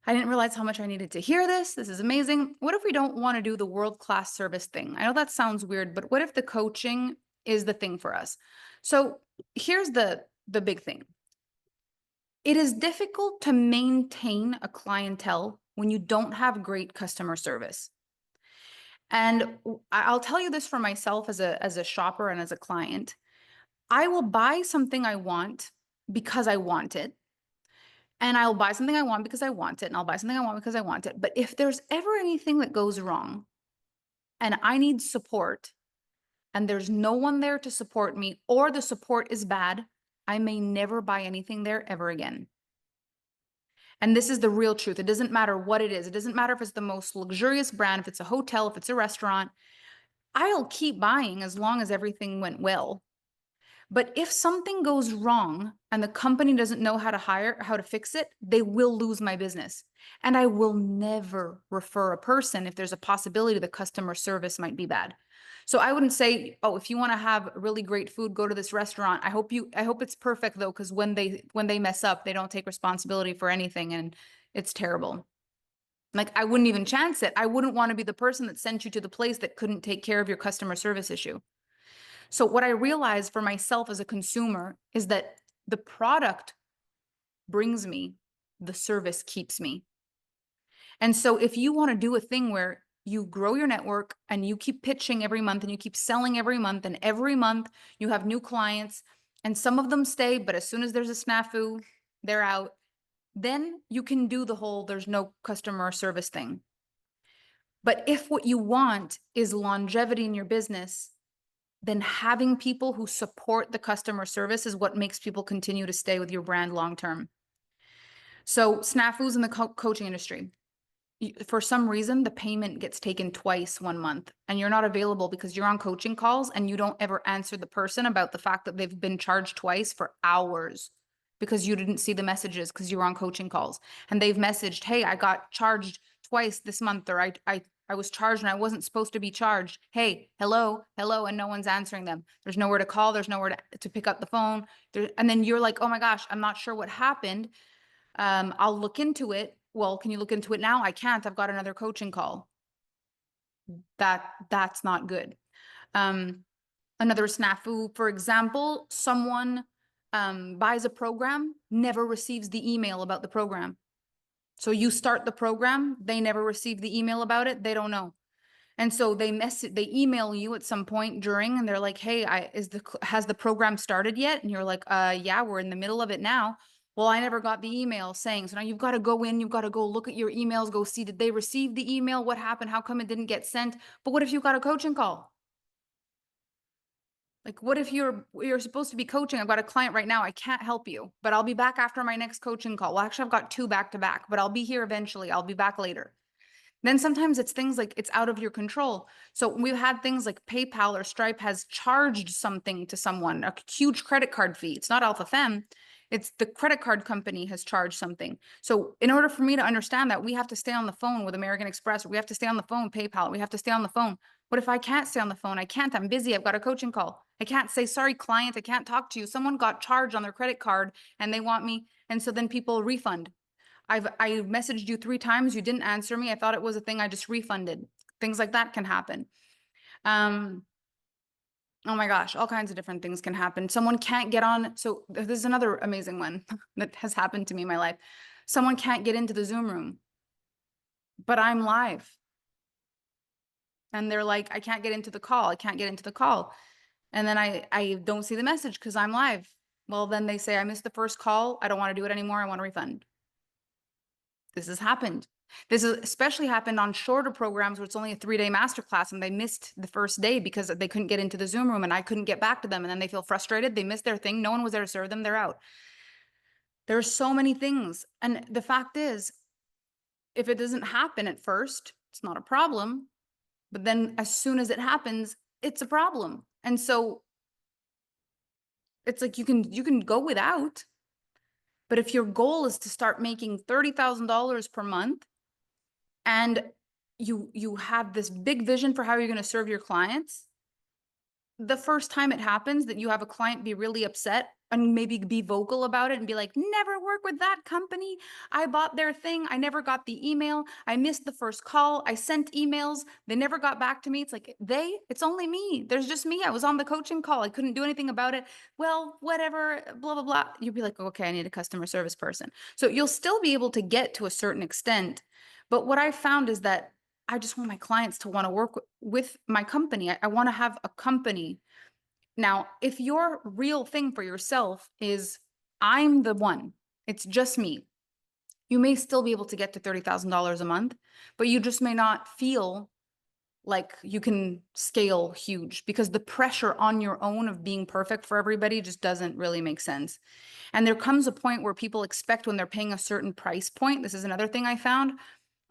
S2: I didn't realize how much I needed to hear this. This is amazing. What if we don't want to do the world-class service thing? I know that sounds weird, but what if the coaching is the thing for us? So here's the big thing. It is difficult to maintain a clientele when you don't have great customer service. And I'll tell you this for myself as a shopper and as a client. I will buy something I want because I want it. And I'll buy something I want because I want it. And I'll buy something I want because I want it. But if there's ever anything that goes wrong and I need support and there's no one there to support me, or the support is bad, I may never buy anything there ever again. And this is the real truth. It doesn't matter what it is. It doesn't matter if it's the most luxurious brand, if it's a hotel, if it's a restaurant. I'll keep buying as long as everything went well. But if something goes wrong and the company doesn't know how to fix it, they will lose my business. And I will never refer a person if there's a possibility the customer service might be bad. So I wouldn't say, oh, if you want to have really great food, go to this restaurant. I hope it's perfect though, because when they mess up, they don't take responsibility for anything and it's terrible. Like I wouldn't even chance it. I wouldn't want to be the person that sent you to the place that couldn't take care of your customer service issue. So what I realized for myself as a consumer is that the product brings me, the service keeps me. And so if you want to do a thing where you grow your network and you keep pitching every month and you keep selling every month, and every month you have new clients and some of them stay, but as soon as there's a snafu, they're out, then you can do the whole there's no customer service thing. But if what you want is longevity in your business, then having people who support the customer service is what makes people continue to stay with your brand long term. So snafus in the coaching industry. For some reason, the payment gets taken twice one month and you're not available because you're on coaching calls and you don't ever answer the person about the fact that they've been charged twice for hours because you didn't see the messages because you were on coaching calls and they've messaged, hey, I got charged twice this month, or I was charged and I wasn't supposed to be charged. Hey, hello, hello, and no one's answering them. There's nowhere to call. There's nowhere to pick up the phone. And then you're like, oh my gosh, I'm not sure what happened. I'll look into it. Well, can you look into it now? I can't. I've got another coaching call. That's not good. Another snafu, for example, someone buys a program, never receives the email about the program. So you start the program, they never receive the email about it, they don't know. And so they email you at some point during, and they're like, hey, has the program started yet? And you're like, yeah, we're in the middle of it now. Well, I never got the email saying, so now you've got to go in, you've got to go look at your emails, go see, did they receive the email? What happened? How come it didn't get sent? But what if you've got a coaching call? Like, what if you're supposed to be coaching? I've got a client right now. I can't help you, but I'll be back after my next coaching call. Well, actually, I've got 2 back to back, but I'll be here eventually. I'll be back later. Then sometimes it's things like it's out of your control. So we've had things like PayPal or Stripe has charged something to someone, a huge credit card fee. It's not Alpha Femme. It's the credit card company has charged something. So in order for me to understand that, we have to stay on the phone with American Express. Or we have to stay on the phone, PayPal. We have to stay on the phone. What if I can't stay on the phone? I can't. I'm busy. I've got a coaching call. I can't say, sorry, client, I can't talk to you. Someone got charged on their credit card and they want me. And so then people refund. I messaged you 3 times. You didn't answer me. I thought it was a thing. I just refunded. Things like that can happen. Oh my gosh, all kinds of different things can happen. Someone can't get on. So this is another amazing one that has happened to me in my life. Someone can't get into the Zoom room, but I'm live. And they're like, I can't get into the call. I can't get into the call. And then I don't see the message because I'm live. Well, then they say, I missed the first call. I don't want to do it anymore. I want a refund. This has happened. This has especially happened on shorter programs where it's only a 3-day masterclass and they missed the first day because they couldn't get into the Zoom room and I couldn't get back to them. And then they feel frustrated. They missed their thing. No one was there to serve them. They're out. There are so many things. And the fact is, if it doesn't happen at first, it's not a problem. But then as soon as it happens, it's a problem. And so it's like you can go without. But if your goal is to start making $30,000 per month and you have this big vision for how you're going to serve your clients, the first time it happens that you have a client be really upset and maybe be vocal about it and be like, never work with that company. I bought their thing. I never got the email. I missed the first call. I sent emails. They never got back to me. It's like, it's only me. There's just me. I was on the coaching call. I couldn't do anything about it. Well, whatever, blah, blah, blah. You'll be like, okay, I need a customer service person. So you'll still be able to get to a certain extent. But what I found is that I just want my clients to want to work with my company. I want to have a company. Now, if your real thing for yourself is I'm the one, it's just me, you may still be able to get to $30,000 a month, but you just may not feel like you can scale huge because the pressure on your own of being perfect for everybody just doesn't really make sense. And there comes a point where people expect when they're paying a certain price point. This is another thing I found.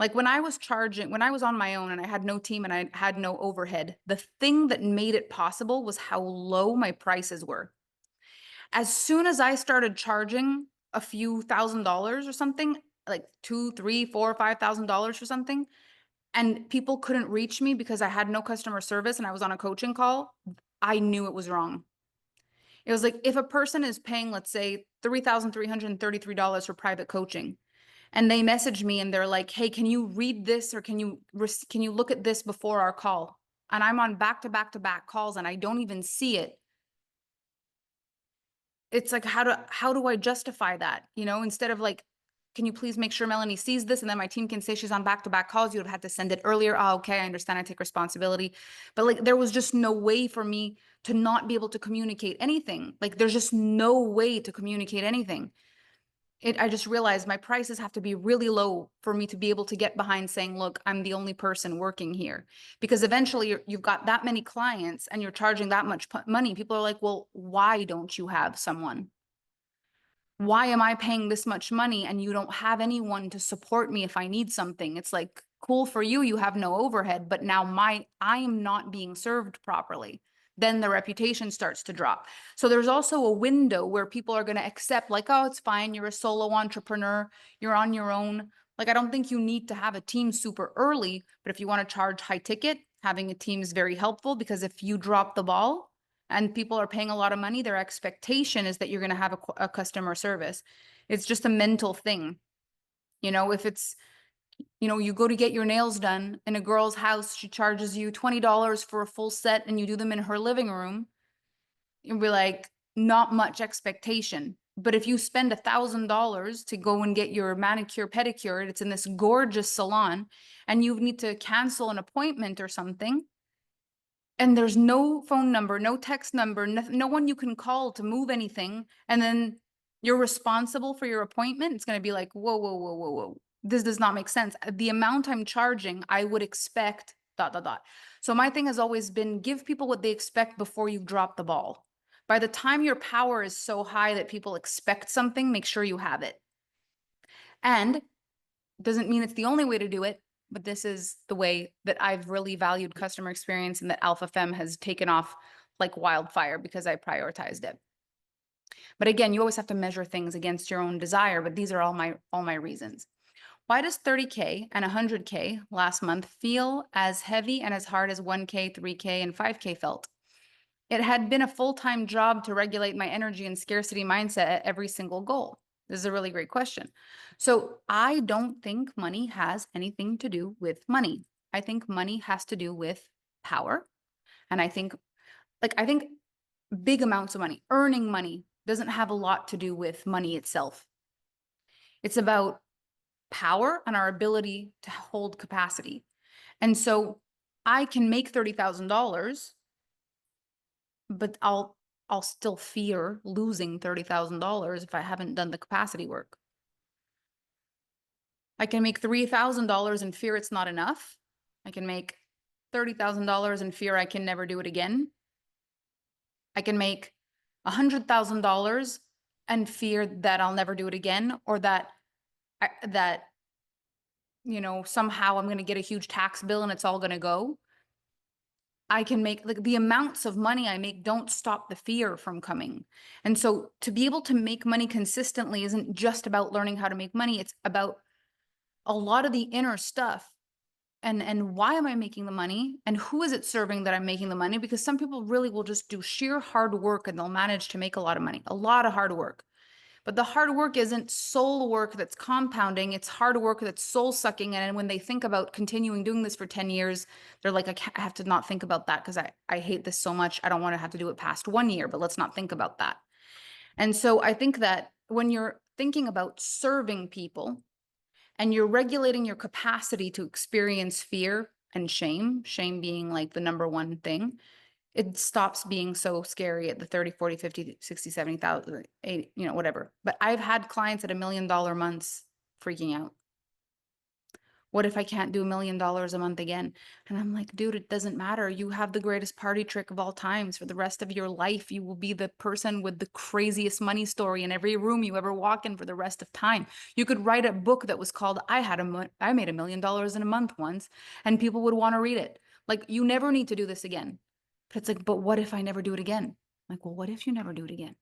S2: Like when I was on my own and I had no team and I had no overhead, the thing that made it possible was how low my prices were. As soon as I started charging a few $1,000s or something, like $2,000, $3,000, $4,000, $5,000 for something, and people couldn't reach me because I had no customer service and I was on a coaching call, I knew it was wrong. It was like if a person is paying, let's say, $3,333 for private coaching, and they message me and they're like, "Hey, can you read this or can you look at this before our call?" And I'm on back to back to back calls and I don't even see it. It's like how do I justify that? You know, instead of like, can you please make sure Melanie sees this? And then my team can say she's on back-to-back calls. You would have had to send it earlier. Oh, okay, I understand. I take responsibility. But like there was just no way for me to not be able to communicate anything. Like there's just no way to communicate anything. I just realized my prices have to be really low for me to be able to get behind saying, look, I'm the only person working here. Because eventually you've got that many clients and you're charging that much money. People are like, well, why don't you have someone? Why am I paying this much money and you don't have anyone to support me if I need something? It's like, cool for you, you have no overhead, but now I am not being served properly. Then the reputation starts to drop. So there's also a window where people are going to accept like, oh, it's fine, you're a solo entrepreneur, you're on your own. Like I don't think you need to have a team super early, but if you want to charge high ticket, having a team is very helpful because if you drop the ball, and people are paying a lot of money, their expectation is that you're going to have a customer service. It's just a mental thing. You know, if it's, you know, you go to get your nails done in a girl's house, she charges you $20 for a full set and you do them in her living room, you'll be like, not much expectation. But if you spend $1,000 to go and get your manicure, pedicure, it's in this gorgeous salon, and you need to cancel an appointment or something, and there's no phone number, no text number, no one you can call to move anything, and then you're responsible for your appointment, it's going to be like, whoa, whoa, whoa, whoa, whoa. This does not make sense. The amount I'm charging, I would expect ... So my thing has always been give people what they expect before you drop the ball. By the time your power is so high that people expect something, make sure you have it. And doesn't mean it's the only way to do it, but this is the way that I've really valued customer experience and that Alpha Femme has taken off like wildfire because I prioritized it. But again, you always have to measure things against your own desire, but these are all my reasons. Why does 30K and 100K last month feel as heavy and as hard as 1K, 3K, and 5K felt? It had been a full-time job to regulate my energy and scarcity mindset at every single goal. This is a really great question. So I don't think money has anything to do with money. I think money has to do with power. And I think big amounts of money, earning money doesn't have a lot to do with money itself. It's about power and our ability to hold capacity. And so I can make $30,000, but I'll still fear losing $30,000 if I haven't done the capacity work. I can make $3,000 and fear it's not enough. I can make $30,000 and fear I can never do it again. I can make $100,000 and fear that I'll never do it again, or that you know, somehow I'm going to get a huge tax bill and it's all going to go. I can make like the amounts of money I make don't stop the fear from coming. And so to be able to make money consistently isn't just about learning how to make money. It's about a lot of the inner stuff. And why am I making the money? And who is it serving that I'm making the money? Because some people really will just do sheer hard work and they'll manage to make a lot of money, a lot of hard work. But the hard work isn't soul work that's compounding. It's hard work that's soul sucking. And when they think about continuing doing this for 10 years, they're like, I have to not think about that because I hate this so much. I don't want to have to do it past 1 year, but let's not think about that. And so I think that when you're thinking about serving people and you're regulating your capacity to experience fear and shame being like the number one thing, it stops being so scary at the 30, 40, 50, 60, 70,000, 80, you know, whatever. But I've had clients at $1 million months freaking out. What if I can't do $1 million a month again? And I'm like, dude, it doesn't matter. You have the greatest party trick of all times. For the rest of your life, you will be the person with the craziest money story in every room you ever walk in for the rest of time. You could write a book that was called I made $1 million in a month once, and people would want to read it. Like, you never need to do this again. But it's like, but what if I never do it again? I'm like, well, what if you never do it again?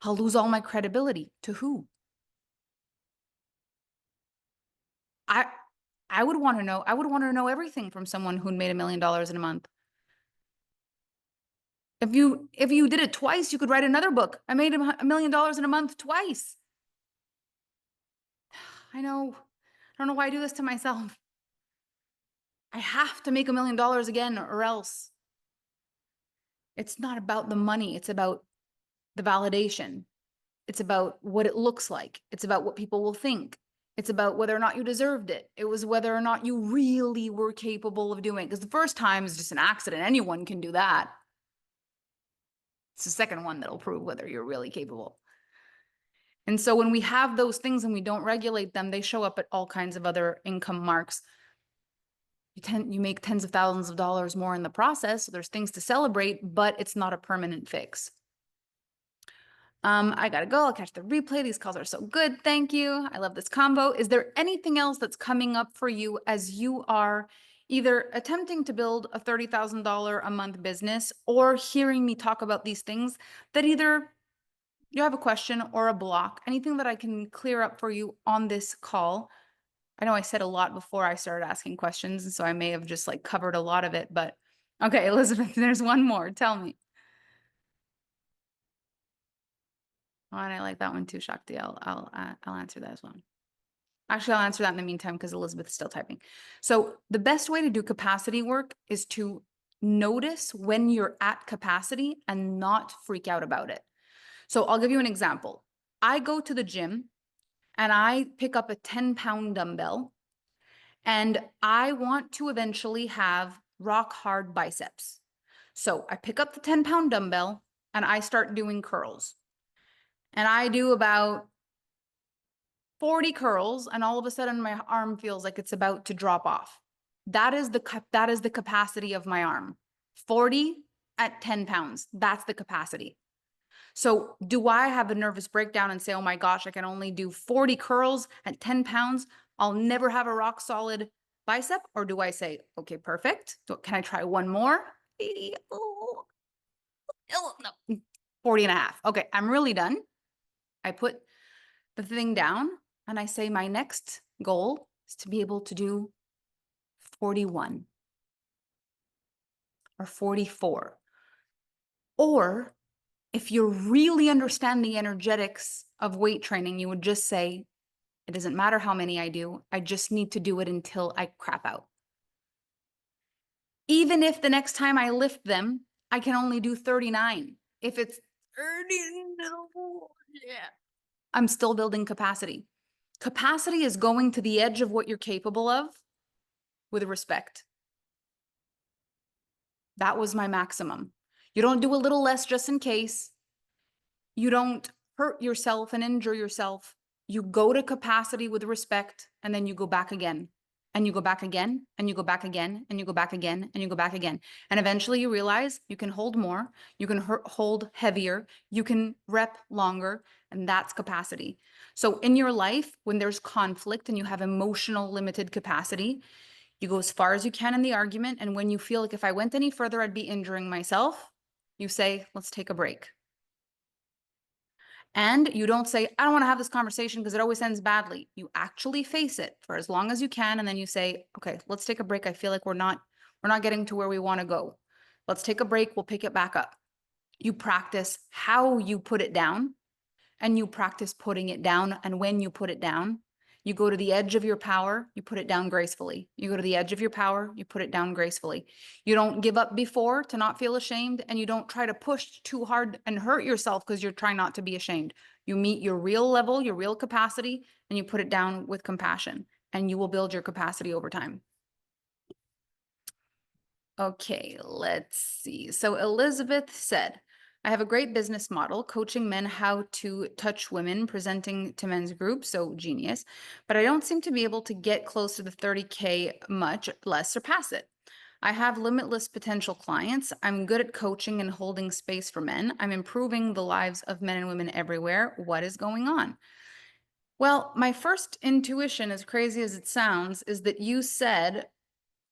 S2: I'll lose all my credibility. To who? I I would want to know everything from someone who made $1 million in a month. If you did it twice, you could write another book. I made $1 million in a month twice. I know. I don't know why I do this to myself. I have to make $1 million again, or else. It's not about the money. It's about the validation. It's about what it looks like. It's about what people will think. It's about whether or not you deserved it. It was whether or not you really were capable of doing it. Because the first time is just an accident. Anyone can do that. It's the second one that'll prove whether you're really capable. And so when we have those things and we don't regulate them, they show up at all kinds of other income marks. You make tens of thousands of dollars more in the process. So there's things to celebrate, but it's not a permanent fix. I gotta go. I'll catch the replay. These calls are so good. Thank you. I love this combo. Is there anything else that's coming up for you as you are either attempting to build a $30,000 a month business or hearing me talk about these things that either you have a question or a block, anything that I can clear up for you on this call? I know I said a lot before I started asking questions, and so I may have just like covered a lot of it, but okay, Elizabeth, there's one more. Tell me. Oh, and I like that one too, Shakti. I'll answer that as well. Actually, I'll answer that in the meantime because Elizabeth's still typing. So the best way to do capacity work is to notice when you're at capacity and not freak out about it. So I'll give you an example. I go to the gym and I pick up a 10-pound dumbbell and I want to eventually have rock hard biceps. So I pick up the 10-pound dumbbell and I start doing curls. And I do about 40 curls, and all of a sudden my arm feels like it's about to drop off. That is the capacity of my arm. 40 at 10 pounds. That's the capacity. So do I have a nervous breakdown and say, oh my gosh, I can only do 40 curls at 10 pounds. I'll never have a rock solid bicep? Or do I say, okay, perfect. So can I try one more? 80, oh, no, 40 and a half. Okay, I'm really done. I put the thing down and I say my next goal is to be able to do 41 or 44. Or if you really understand the energetics of weight training, you would just say, it doesn't matter how many I do, I just need to do it until I crap out. Even if the next time I lift them, I can only do 39. If it's 30, yeah, I'm still building capacity. Capacity is going to the edge of what you're capable of with respect. That was my maximum. You don't do a little less just in case. You don't hurt yourself and injure yourself. You go to capacity with respect, and then you go back again. And you go back again, and you go back again, and you go back again, and you go back again. And eventually you realize you can hold more, you can hold heavier, you can rep longer, and that's capacity. So in your life, when there's conflict and you have emotional limited capacity, you go as far as you can in the argument. And when you feel like if I went any further, I'd be injuring myself, you say, let's take a break. And you don't say, I don't want to have this conversation because it always ends badly. You actually face it for as long as you can. And then you say, okay, let's take a break. I feel like we're not getting to where we want to go. Let's take a break. We'll pick it back up. You practice how you put it down, and you practice putting it down. And when you put it down, you go to the edge of your power, you put it down gracefully. You go to the edge of your power, you put it down gracefully. You don't give up before to not feel ashamed, and you don't try to push too hard and hurt yourself because you're trying not to be ashamed. You meet your real level, your real capacity, and you put it down with compassion, and you will build your capacity over time. Okay, let's see. So Elizabeth said, I have a great business model, coaching men how to touch women, presenting to men's groups, so genius, but I don't seem to be able to get close to the 30K, much less surpass it. I have limitless potential clients. I'm good at coaching and holding space for men. I'm improving the lives of men and women everywhere. What is going on? Well, my first intuition, as crazy as it sounds, is that you said,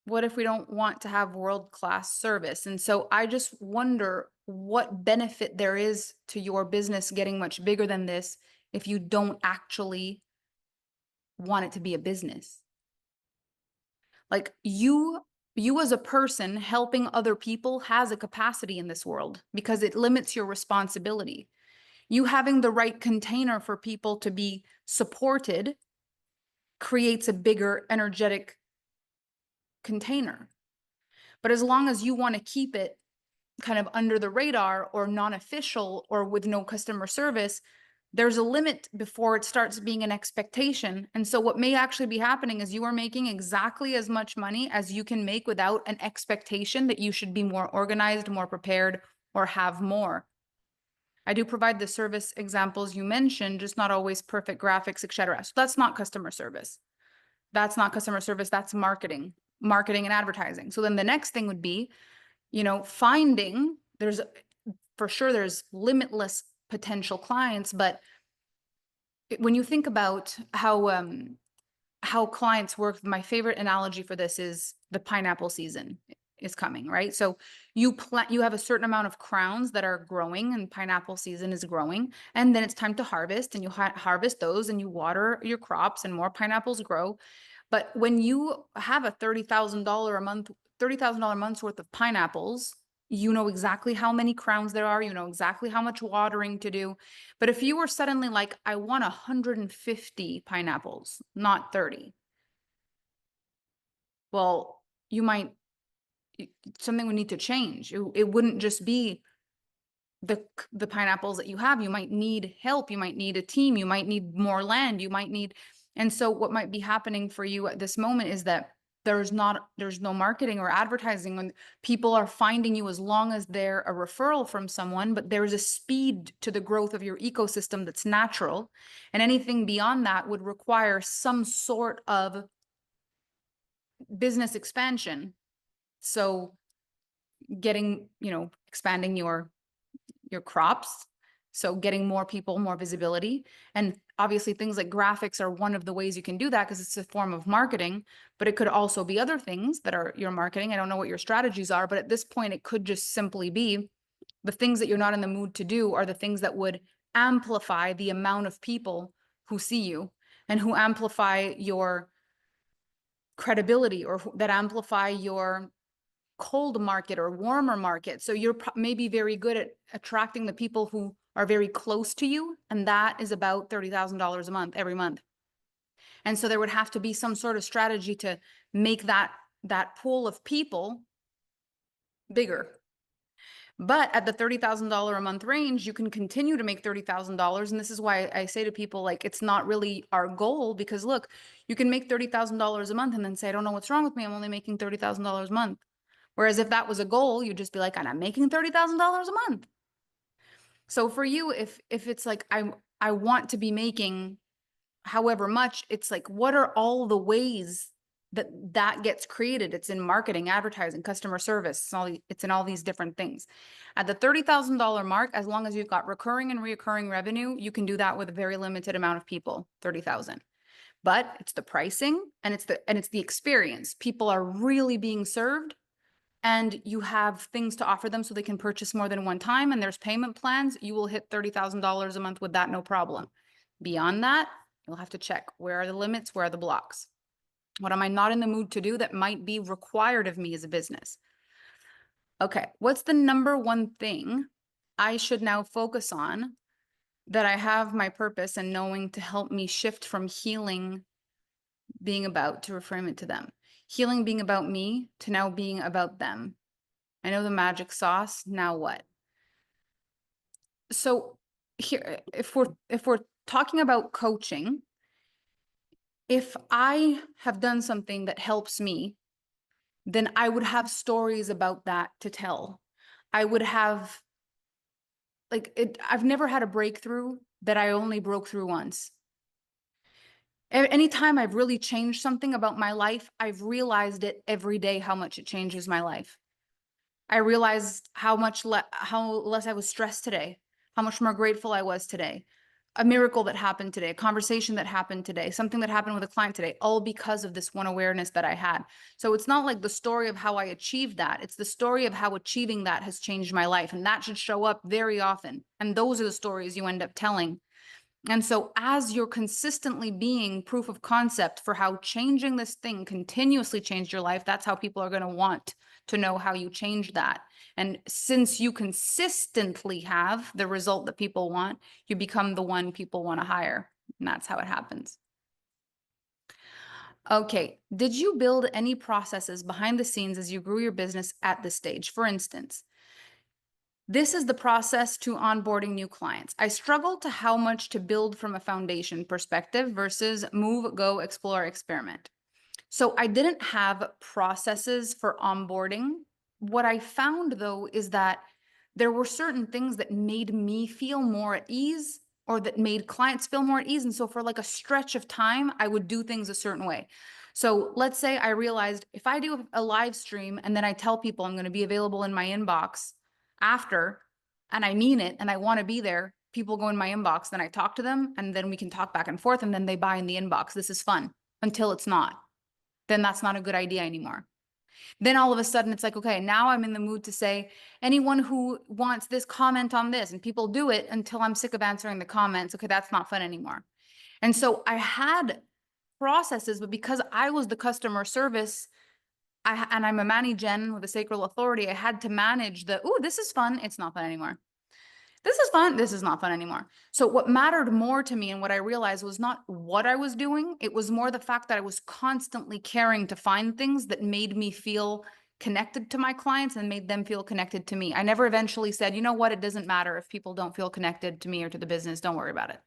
S2: what if we don't want to have world-class service? And so I just wonder what benefit there is to your business getting much bigger than this if you don't actually want it to be a business. Like you as a person helping other people has a capacity in this world because it limits your responsibility. You having the right container for people to be supported creates a bigger energetic container. But as long as you want to keep it kind of under the radar or non-official or with no customer service, there's a limit before it starts being an expectation. And so what may actually be happening is you are making exactly as much money as you can make without an expectation that you should be more organized, more prepared, or have more. I do provide the service examples you mentioned, just not always perfect graphics, etc. So that's not customer service. That's not customer service, that's marketing and advertising. So then the next thing would be, finding, for sure there's limitless potential clients, but when you think about how clients work, my favorite analogy for this is the pineapple season is coming, right? So you have a certain amount of crowns that are growing and pineapple season is growing, and then it's time to harvest, and you harvest those and you water your crops and more pineapples grow. But when you have a $30,000 a month, $30,000 month's worth of pineapples, you know exactly how many crowns there are, you know exactly how much watering to do. But if you were suddenly like, I want 150 pineapples, not 30, well, something would need to change. It wouldn't just be the pineapples that you have. You might need help, you might need a team, you might need more land, and so what might be happening for you at this moment is that there's no marketing or advertising, and people are finding you as long as they're a referral from someone, but there's a speed to the growth of your ecosystem that's natural, and anything beyond that would require some sort of business expansion. So expanding your crops, so getting more people, more visibility. And obviously things like graphics are one of the ways you can do that because it's a form of marketing, but it could also be other things that are your marketing. I don't know what your strategies are, but at this point it could just simply be the things that you're not in the mood to do are the things that would amplify the amount of people who see you and who amplify your credibility, or that amplify your cold market or warmer market. So you're maybe very good at attracting the people who are very close to you, and that is about $30,000 a month every month. And so there would have to be some sort of strategy to make that pool of people bigger. But at the $30,000 a month range, you can continue to make $30,000. And this is why I say to people, like, it's not really our goal, because look, you can make $30,000 a month and then say, I don't know what's wrong with me, I'm only making $30,000 a month. Whereas if that was a goal, you'd just be like, and I'm making $30,000 a month. So for you, if it's like, I want to be making however much, it's like, what are all the ways that gets created? It's in marketing, advertising, customer service. It's in all these different things. At the $30,000 mark, as long as you've got recurring and reoccurring revenue, you can do that with a very limited amount of people, 30,000. But it's the pricing and it's the experience. People are really being served, and you have things to offer them so they can purchase more than one time, and there's payment plans, you will hit $30,000 a month with that, no problem. Beyond that, you'll have to check, where are the limits, where are the blocks? What am I not in the mood to do that might be required of me as a business? Okay, what's the number one thing I should now focus on that I have my purpose and knowing to help me shift from healing being about to reframe it to them? Healing being about me to now being about them. I know the magic sauce, now what? So here, if we're talking about coaching, if I have done something that helps me, then I would have stories about that to tell. I would have, I've never had a breakthrough that I only broke through once. Anytime I've really changed something about my life, I've realized it every day how much it changes my life. I realized how less I was stressed today, how much more grateful I was today, a miracle that happened today, a conversation that happened today, something that happened with a client today, all because of this one awareness that I had. So it's not like the story of how I achieved that. It's the story of how achieving that has changed my life. And that should show up very often. And those are the stories you end up telling. And so as you're consistently being proof of concept for how changing this thing continuously changed your life, that's how people are going to want to know how you changed that. And since you consistently have the result that people want, you become the one people want to hire. And that's how it happens. Okay. Did you build any processes behind the scenes as you grew your business at this stage? For instance, this is the process to onboarding new clients. I struggle to how much to build from a foundation perspective versus move, go, explore, experiment. So I didn't have processes for onboarding. What I found though is that there were certain things that made me feel more at ease or that made clients feel more at ease. And so for like a stretch of time, I would do things a certain way. So let's say I realized if I do a live stream and then I tell people I'm going to be available in my inbox after, and I mean it and I want to be there, people go in my inbox, then I talk to them and then we can talk back and forth and then they buy in the inbox. This is fun until it's not. Then that's not a good idea anymore. Then all of a sudden it's like, okay, now I'm in the mood to say, anyone who wants this, comment on this. And people do it until I'm sick of answering the comments. Okay, that's not fun anymore. And so I had processes, but because I was the customer service, and I'm a manage-gen with a sacral authority, I had to manage the, oh, this is fun. It's not fun anymore. This is fun. This is not fun anymore. So what mattered more to me and what I realized was not what I was doing. It was more the fact that I was constantly caring to find things that made me feel connected to my clients and made them feel connected to me. I never eventually said, you know what? It doesn't matter if people don't feel connected to me or to the business. Don't worry about it.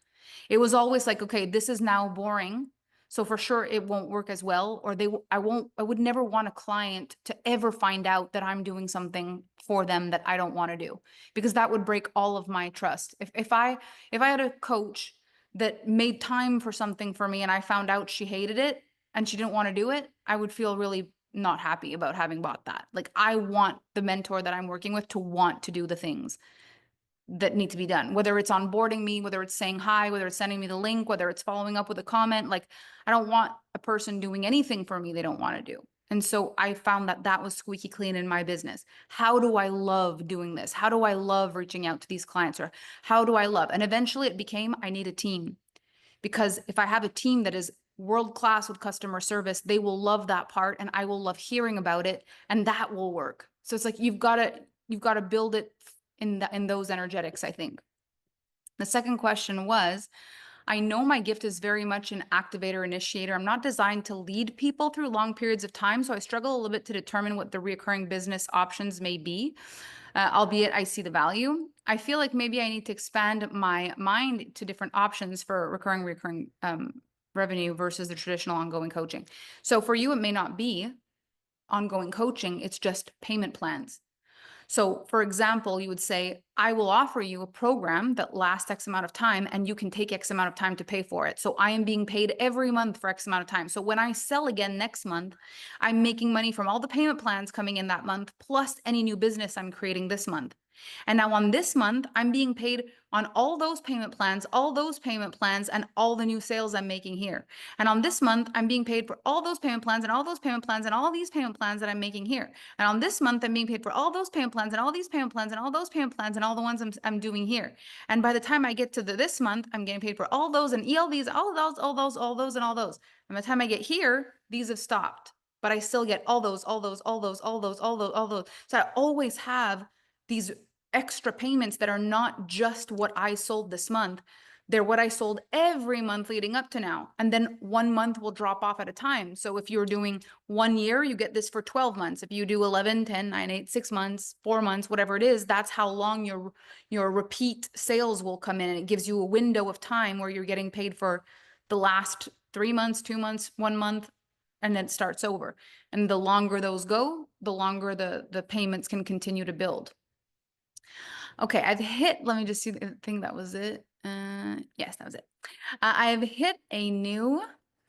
S2: It was always like, okay, this is now boring. So for sure it won't work as well, or I would never want a client to ever find out that I'm doing something for them that I don't want to do, because that would break all of my trust. If I had a coach that made time for something for me and I found out she hated it and she didn't want to do it, I would feel really not happy about having bought that. Like I want the mentor that I'm working with to want to do the things that need to be done, whether it's onboarding me, whether it's saying hi, whether it's sending me the link, whether it's following up with a comment. Like I don't want a person doing anything for me they don't want to do. And so I found that that was squeaky clean in my business. How do I love doing this? How do I love reaching out to these clients? Or how do I love? And eventually it became, I need a team, because if I have a team that is world class with customer service, they will love that part and I will love hearing about it and that will work. So it's like you've got to build it in those energetics, I think. The second question was, I know my gift is very much an activator initiator. I'm not designed to lead people through long periods of time, so I struggle a little bit to determine what the recurring business options may be, albeit I see the value. I feel like maybe I need to expand my mind to different options for recurring revenue versus the traditional ongoing coaching. So for you, it may not be ongoing coaching, it's just payment plans. So for example, you would say, I will offer you a program that lasts X amount of time and you can take X amount of time to pay for it. So I am being paid every month for X amount of time. So when I sell again next month, I'm making money from all the payment plans coming in that month, plus any new business I'm creating this month. And now on this month, I'm being paid on all those payment plans, and all the new sales I'm making here. And on this month, I'm being paid for all those payment plans and all those payment plans and all these payment plans that I'm making here. And on this month, I'm being paid for all those payment plans and all these payment plans and all those payment plans and all the ones I'm doing here. And by the time I get to this month, I'm getting paid for all those and ELVs, all those, and all those. And by the time I get here, these have stopped, but I still get all those. So I always have these extra payments that are not just what I sold this month. They're what I sold every month leading up to now. And then 1 month will drop off at a time. So if you're doing 1 year, you get this for 12 months. If you do 11, 10, 9, 8, 6 months, 4 months, whatever it is, that's how long your repeat sales will come in. And it gives you a window of time where you're getting paid for the last 3 months, 2 months, 1 month, and then it starts over. And the longer those go, the longer the payments can continue to build. Okay, I've hit, let me just see, I think that was it. Yes, that was it. I've hit a new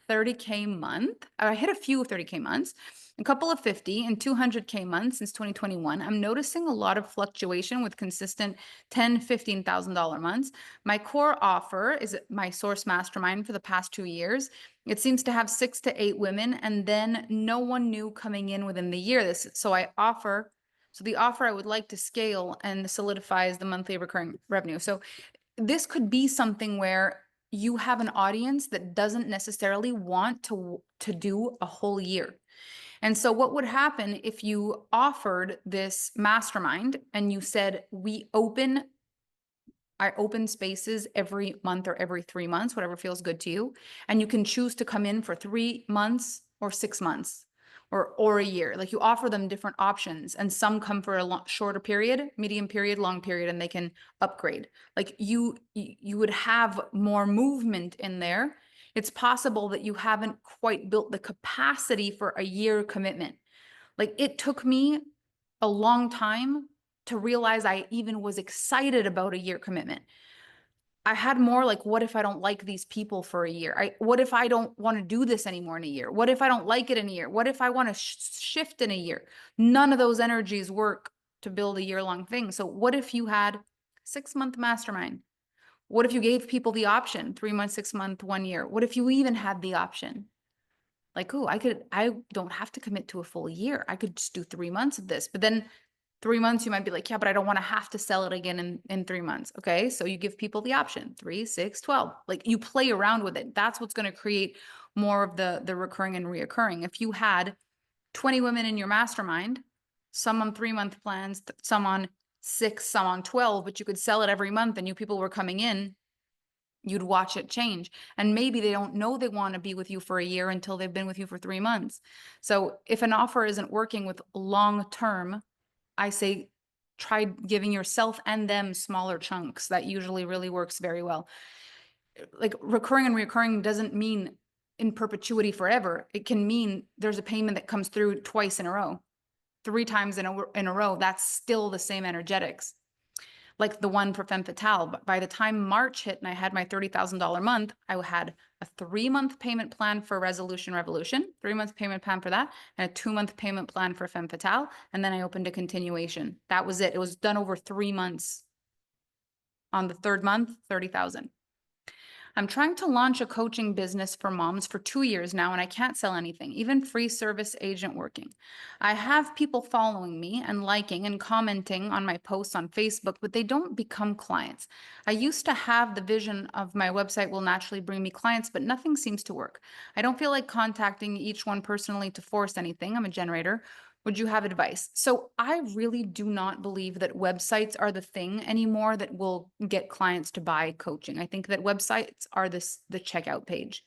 S2: 30K month. I hit a few 30K months, a couple of 50 and 200K months since 2021. I'm noticing a lot of fluctuation with consistent $10,000, $15,000 months. My core offer is my source mastermind for the past 2 years. It seems to have 6 to 8 women and then no one new coming in within the year. So the offer I would like to scale and solidifies the monthly recurring revenue. So this could be something where you have an audience that doesn't necessarily want to do a whole year. And so what would happen if you offered this mastermind and you said, I open spaces every month or every 3 months, whatever feels good to you. And you can choose to come in for 3 months or 6 months or a year. Like you offer them different options, and some come for a shorter period, medium period, long period, and they can upgrade. Like you would have more movement in there. It's possible that you haven't quite built the capacity for a year commitment. Like it took me a long time to realize I even was excited about a year commitment. I had more like, what if I don't like these people for a year? What if I don't want to do this anymore in a year? What if I don't like it in a year? What if I want to shift in a year? None of those energies work to build a year-long thing. So what if you had 6-month mastermind? What if you gave people the option, 3 months, 6 month, 1 year? What if you even had the option? Like, oh, I don't have to commit to a full year. I could just do 3 months of this. But then 3 months, you might be like, yeah, but I don't want to have to sell it again in 3 months. Okay. So you give people the option 3, 6, 12. Like you play around with it. That's what's going to create more of the recurring and reoccurring. If you had 20 women in your mastermind, some on 3 month plans, some on 6, some on 12, but you could sell it every month and new people were coming in, you'd watch it change. And maybe they don't know they want to be with you for a year until they've been with you for 3 months. So if an offer isn't working with long term, I say try giving yourself and them smaller chunks. That usually really works very well. Like recurring and reoccurring doesn't mean in perpetuity forever. It can mean there's a payment that comes through twice in a row, 3 times in a row. That's still the same energetics. Like the one for Femme Fatale. But by the time March hit and I had my $30,000 month, I had a 3-month payment plan for Resolution Revolution, 3-month payment plan for that, and a 2-month payment plan for Femme Fatale. And then I opened a continuation. That was it. It was done over 3 months. On the 3rd month, 30,000. I'm trying to launch a coaching business for moms for 2 years now, and I can't sell anything, even free service agent working. I have people following me and liking and commenting on my posts on Facebook, but they don't become clients. I used to have the vision of my website will naturally bring me clients, but nothing seems to work. I don't feel like contacting each one personally to force anything. I'm a generator. Would you have advice? So I really do not believe that websites are the thing anymore that will get clients to buy coaching. I think that websites are the checkout page.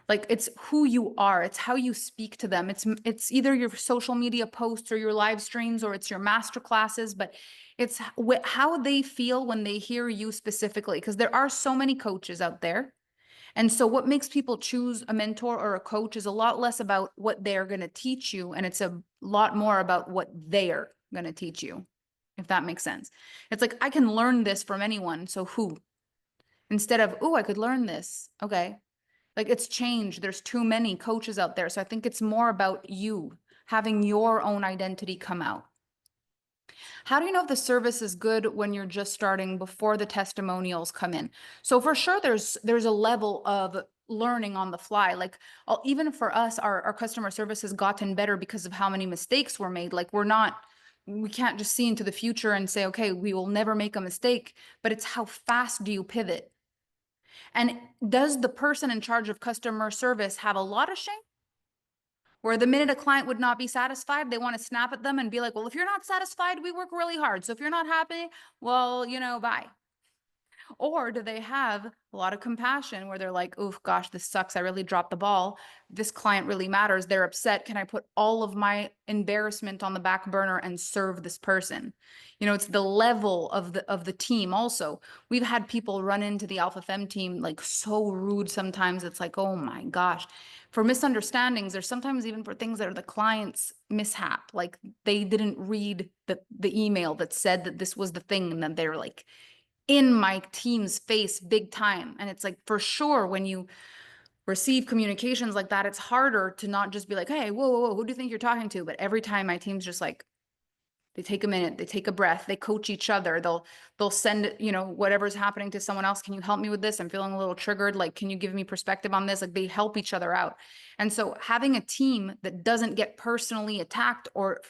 S2: Like it's who you are, it's how you speak to them. It's either your social media posts or your live streams or it's your master classes, but it's how they feel when they hear you specifically, because there are so many coaches out there. And so what makes people choose a mentor or a coach is a lot less about what they're going to teach you, and it's a lot more about what they're going to teach you, if that makes sense. It's like, I can learn this from anyone, so who? Instead of, oh, I could learn this. Okay. Like it's changed. There's too many coaches out there. So I think it's more about you having your own identity come out. How do you know if the service is good when you're just starting before the testimonials come in? So for sure, there's a level of learning on the fly. Like even for us, our customer service has gotten better because of how many mistakes were made. Like we can't just see into the future and say, okay, we will never make a mistake, but it's how fast do you pivot? And does the person in charge of customer service have a lot of shame? Where the minute a client would not be satisfied, they want to snap at them and be like, well, if you're not satisfied, we work really hard. So if you're not happy, well, bye. Or do they have a lot of compassion where they're like, oh gosh, this sucks. I really dropped the ball. This client really matters. They're upset. Can I put all of my embarrassment on the back burner and serve this person? It's the level of the team also. We've had people run into the Alpha Femme team like so rude sometimes. It's like, oh my gosh. For misunderstandings, or sometimes even for things that are the client's mishap. Like they didn't read the email that said that this was the thing, and then they're like, in my team's face big time. And it's like, for sure, when you receive communications like that, it's harder to not just be like, hey, whoa, who do you think you're talking to? But every time my team's just like, they take a minute, they take a breath, they coach each other. They'll send, whatever's happening to someone else. Can you help me with this? I'm feeling a little triggered. Like, can you give me perspective on this? Like they help each other out. And so having a team that doesn't get personally attacked or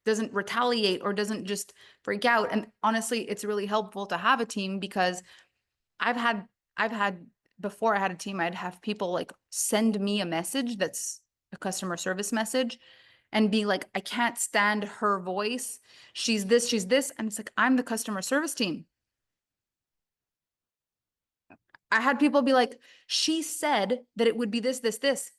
S2: doesn't retaliate or doesn't just freak out. And honestly, it's really helpful to have a team because I've had before I had a team, I'd have people like send me a message that's a customer service message and be like, I can't stand her voice. She's this, she's this. And it's like, I'm the customer service team. I had people be like, she said that it would be this, this, this.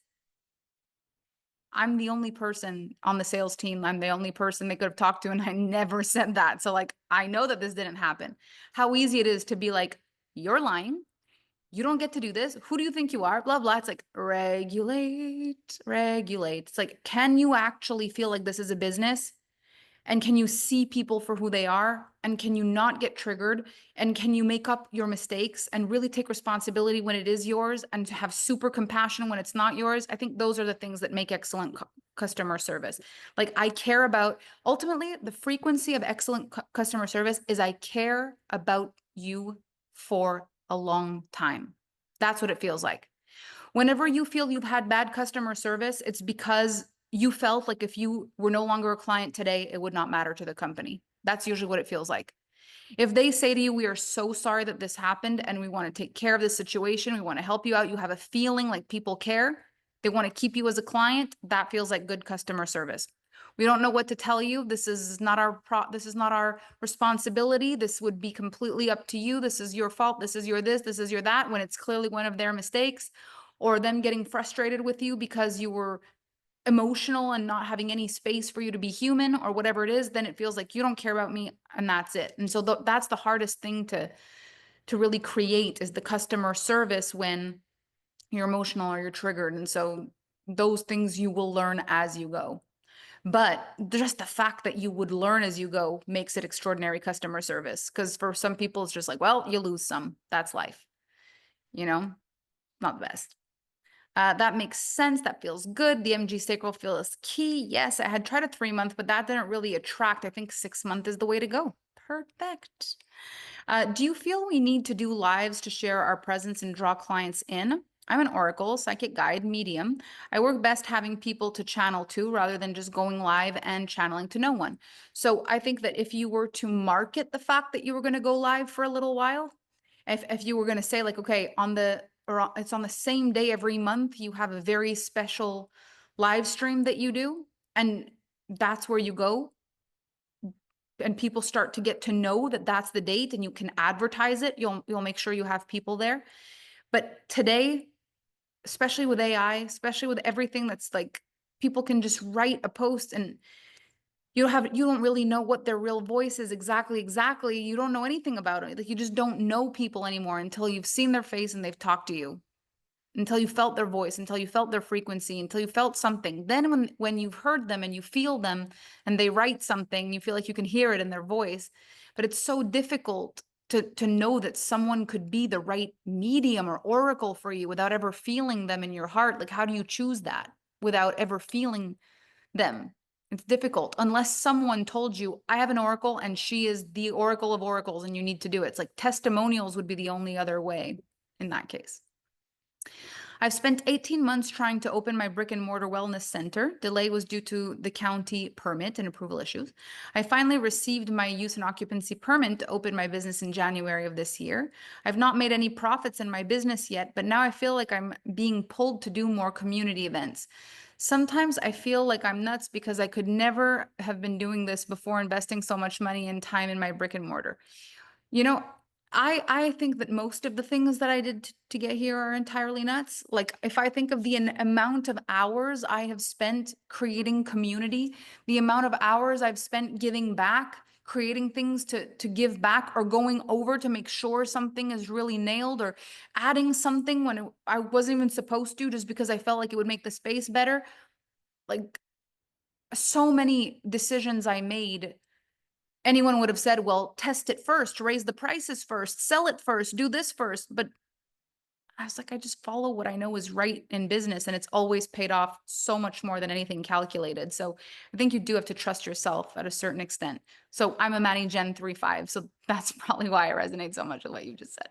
S2: I'm the only person on the sales team. I'm the only person they could have talked to, and I never said that. So, like, I know that this didn't happen. How easy it is to be like, you're lying. You don't get to do this. Who do you think you are? Blah, blah. It's like, regulate, regulate. It's like, can you actually feel like this is a business? And can you see people for who they are? And can you not get triggered? And can you make up your mistakes and really take responsibility when it is yours and to have super compassion when it's not yours? I think those are the things that make excellent customer service. Like, I care about, ultimately, the frequency of excellent customer service is I care about you for a long time. That's what it feels like. Whenever you feel you've had bad customer service, it's because you felt like if you were no longer a client today, it would not matter to the company. That's usually what it feels like. If they say to you, we are so sorry that this happened and we want to take care of this situation, we want to help you out, you have a feeling like people care, they want to keep you as a client, that feels like good customer service. We don't know what to tell you. This is not our responsibility. This would be completely up to you. This is your fault. This is your this, this is your that, when it's clearly one of their mistakes, or them getting frustrated with you because you were emotional and not having any space for you to be human or whatever it is, then it feels like you don't care about me and that's it. And so that's the hardest thing to really create, is the customer service when you're emotional or you're triggered. And so those things you will learn as you go. But just the fact that you would learn as you go makes it extraordinary customer service. Because for some people, it's just like, well, you lose some. That's life. You know, not the best. That makes sense. That feels good. The MG sacral feel is key. Yes, I had tried a 3-month, but that didn't really attract. I think 6-month is the way to go. Perfect. Do you feel we need to do lives to share our presence and draw clients in? I'm an oracle, psychic guide, medium. I work best having people to channel to rather than just going live and channeling to no one. So I think that if you were to market the fact that you were going to go live for a little while, if you were going to say like, okay, it's on the same day every month, you have a very special live stream that you do, and that's where you go, and people start to get to know that that's the date and you can advertise it, you'll make sure you have people there. But today, especially with AI, especially with everything that's like, people can just write a post and you don't really know what their real voice is exactly. You don't know anything about it. Like, you just don't know people anymore until you've seen their face and they've talked to you, until you felt their voice, until you felt their frequency, until you felt something. Then when you've heard them and you feel them and they write something, you feel like you can hear it in their voice. But it's so difficult to know that someone could be the right medium or oracle for you without ever feeling them in your heart. Like, how do you choose that without ever feeling them? It's difficult unless someone told you, I have an oracle and she is the oracle of oracles and you need to do it. It's like testimonials would be the only other way in that case. I've spent 18 months trying to open my brick and mortar wellness center. Delay was due to the county permit and approval issues. I finally received my use and occupancy permit to open my business in January of this year. I've not made any profits in my business yet, but now I feel like I'm being pulled to do more community events. Sometimes I feel like I'm nuts because I could never have been doing this before investing so much money and time in my brick and mortar. You know, I think that most of the things that I did to get here are entirely nuts. Like, if I think of the amount of hours I have spent creating community, the amount of hours I've spent giving back, creating things to give back, or going over to make sure something is really nailed, or adding something when I wasn't even supposed to, just because I felt like it would make the space better. Like, so many decisions I made, anyone would have said, well, test it first, raise the prices first, sell it first, do this first. But I was like, I just follow what I know is right in business, and it's always paid off so much more than anything calculated. So I think you do have to trust yourself at a certain extent. So I'm a Manny Gen 3.5, so that's probably why I resonate so much with what you just said.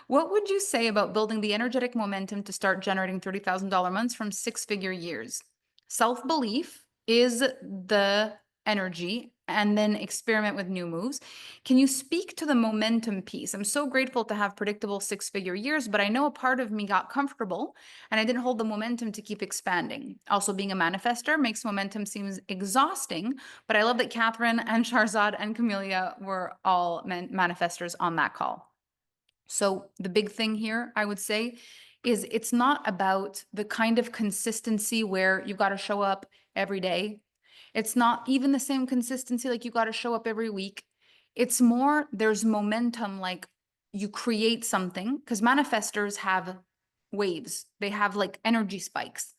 S2: What would you say about building the energetic momentum to start generating $30,000 months from 6-figure years? Self-belief is the energy and then experiment with new moves. Can you speak to the momentum piece? I'm so grateful to have predictable 6-figure years, but I know a part of me got comfortable and I didn't hold the momentum to keep expanding. Also, being a manifester makes momentum seems exhausting, but I love that Catherine and Sharzad and Camelia were all manifestors on that call. So the big thing here, I would say, is it's not about the kind of consistency where you've got to show up every day. It's not even the same consistency like you got to show up every week. It's more there's momentum, like you create something, because manifestors have waves. They have like energy spikes.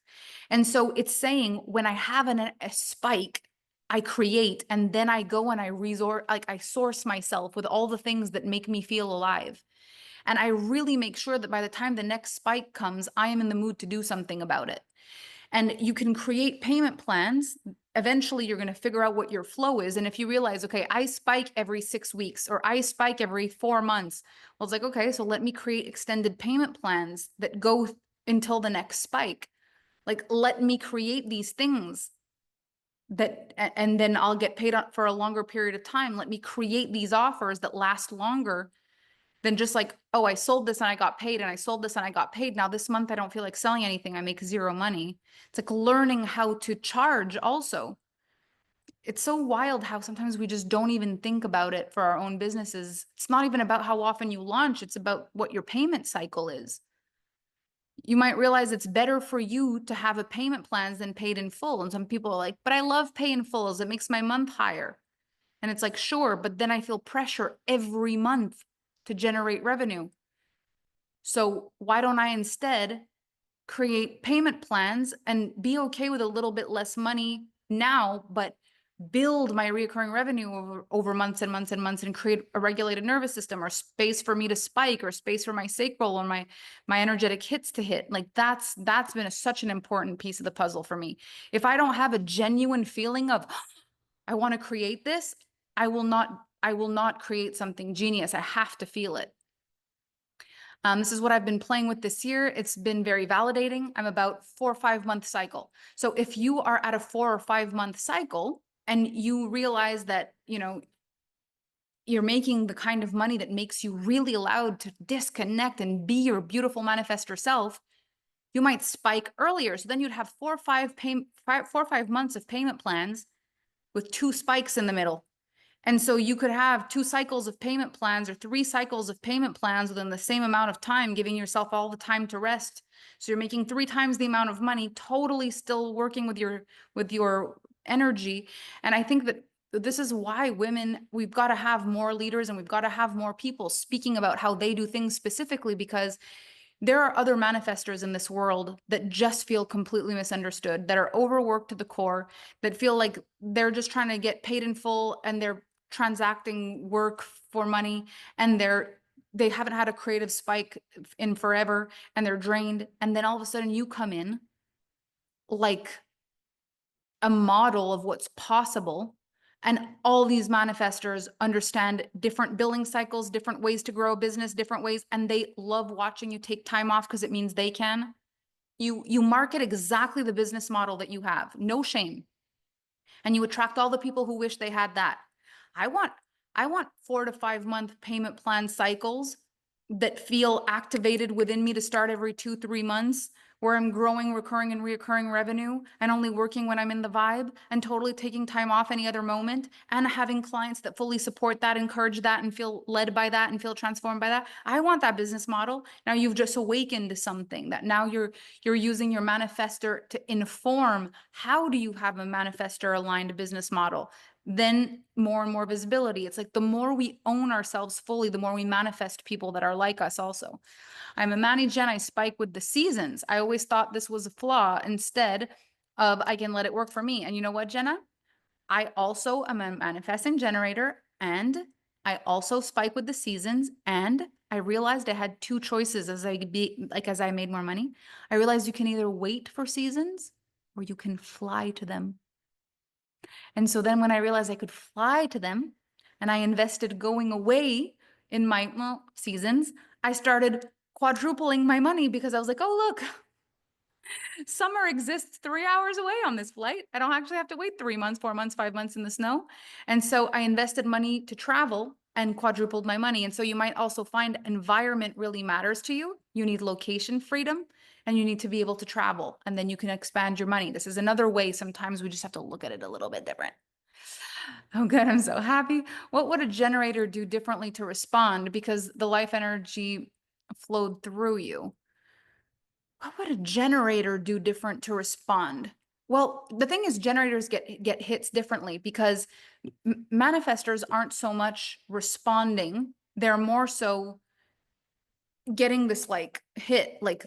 S2: And so it's saying when I have a spike, I create, and then I go and I resort, like I source myself with all the things that make me feel alive. And I really make sure that by the time the next spike comes, I am in the mood to do something about it. And you can create payment plans. Eventually, you're going to figure out what your flow is. And if you realize, okay, I spike every 6 weeks or I spike every 4 months, well, it's like, okay, so let me create extended payment plans that go until the next spike. Like, let me create these things that, and then I'll get paid for a longer period of time. Let me create these offers that last longer than just like, oh, I sold this and I got paid and I sold this and I got paid. Now this month I don't feel like selling anything. I make zero money. It's like learning how to charge also. It's so wild how sometimes we just don't even think about it for our own businesses. It's not even about how often you launch. It's about what your payment cycle is. You might realize it's better for you to have a payment plans than paid in full. And some people are like, but I love pay in fulls. It makes my month higher. And it's like, sure, but then I feel pressure every month to generate revenue. So why don't I instead create payment plans and be okay with a little bit less money now, but build my recurring revenue over months and months and months and create a regulated nervous system or space for me to spike or space for my sacral or my energetic hits to hit. Like that's been such an important piece of the puzzle for me. If I don't have a genuine feeling of I want to create this, I will not create something genius. I have to feel it. This is what I've been playing with this year. It's been very validating. I'm about 4 or 5 month cycle. So if you are at a 4 or 5 month cycle and you realize that, you're making the kind of money that makes you really allowed to disconnect and be your beautiful manifestor self, you might spike earlier. So then you'd have 4 or 5 months of payment plans with 2 spikes in the middle. And so you could have 2 cycles of payment plans or 3 cycles of payment plans within the same amount of time, giving yourself all the time to rest. So you're making 3 times the amount of money, totally still working with your energy. And I think that this is why women, we've got to have more leaders and we've got to have more people speaking about how they do things specifically, because there are other manifestors in this world that just feel completely misunderstood, that are overworked to the core, that feel like they're just trying to get paid in full and they're transacting work for money and they haven't had a creative spike in forever and they're drained. And then all of a sudden you come in like a model of what's possible. And all these manifestors understand different billing cycles, different ways to grow a business, different ways. And they love watching you take time off because it means they can. You market exactly the business model that you have, no shame. And you attract all the people who wish they had that. I want 4 to 5 month payment plan cycles that feel activated within me to start every 2, 3 months, where I'm growing recurring and reoccurring revenue and only working when I'm in the vibe and totally taking time off any other moment, and having clients that fully support that, encourage that, and feel led by that and feel transformed by that. I want that business model. Now you've just awakened to something that now you're using your manifestor to inform how do you have a manifestor aligned business model. Then more and more visibility. It's like the more we own ourselves fully, the more we manifest people that are like us also. I'm a Manny Jen. I spike with the seasons. I always thought this was a flaw instead of I can let it work for me. And you know what, Jenna? I also am a manifesting generator and I also spike with the seasons. And I realized I had 2 choices as I made more money. I realized you can either wait for seasons or you can fly to them. And so then when I realized I could fly to them and I invested going away in my seasons, I started quadrupling my money because I was like, oh, look, Summer exists 3 hours away on this flight. I don't actually have to wait 3 months, 4 months, 5 months in the snow. And so I invested money to travel and quadrupled my money. And so you might also find environment really matters to you. You need location freedom and you need to be able to travel, and then you can expand your money. This is another way. Sometimes we just have to look at it a little bit different. Oh, good. I'm so happy. What would a generator do differently to respond because the life energy flowed through you? What would a generator do different to respond? Well, the thing is, generators get hits differently because manifestors aren't so much responding; they're more so getting this like hit. Like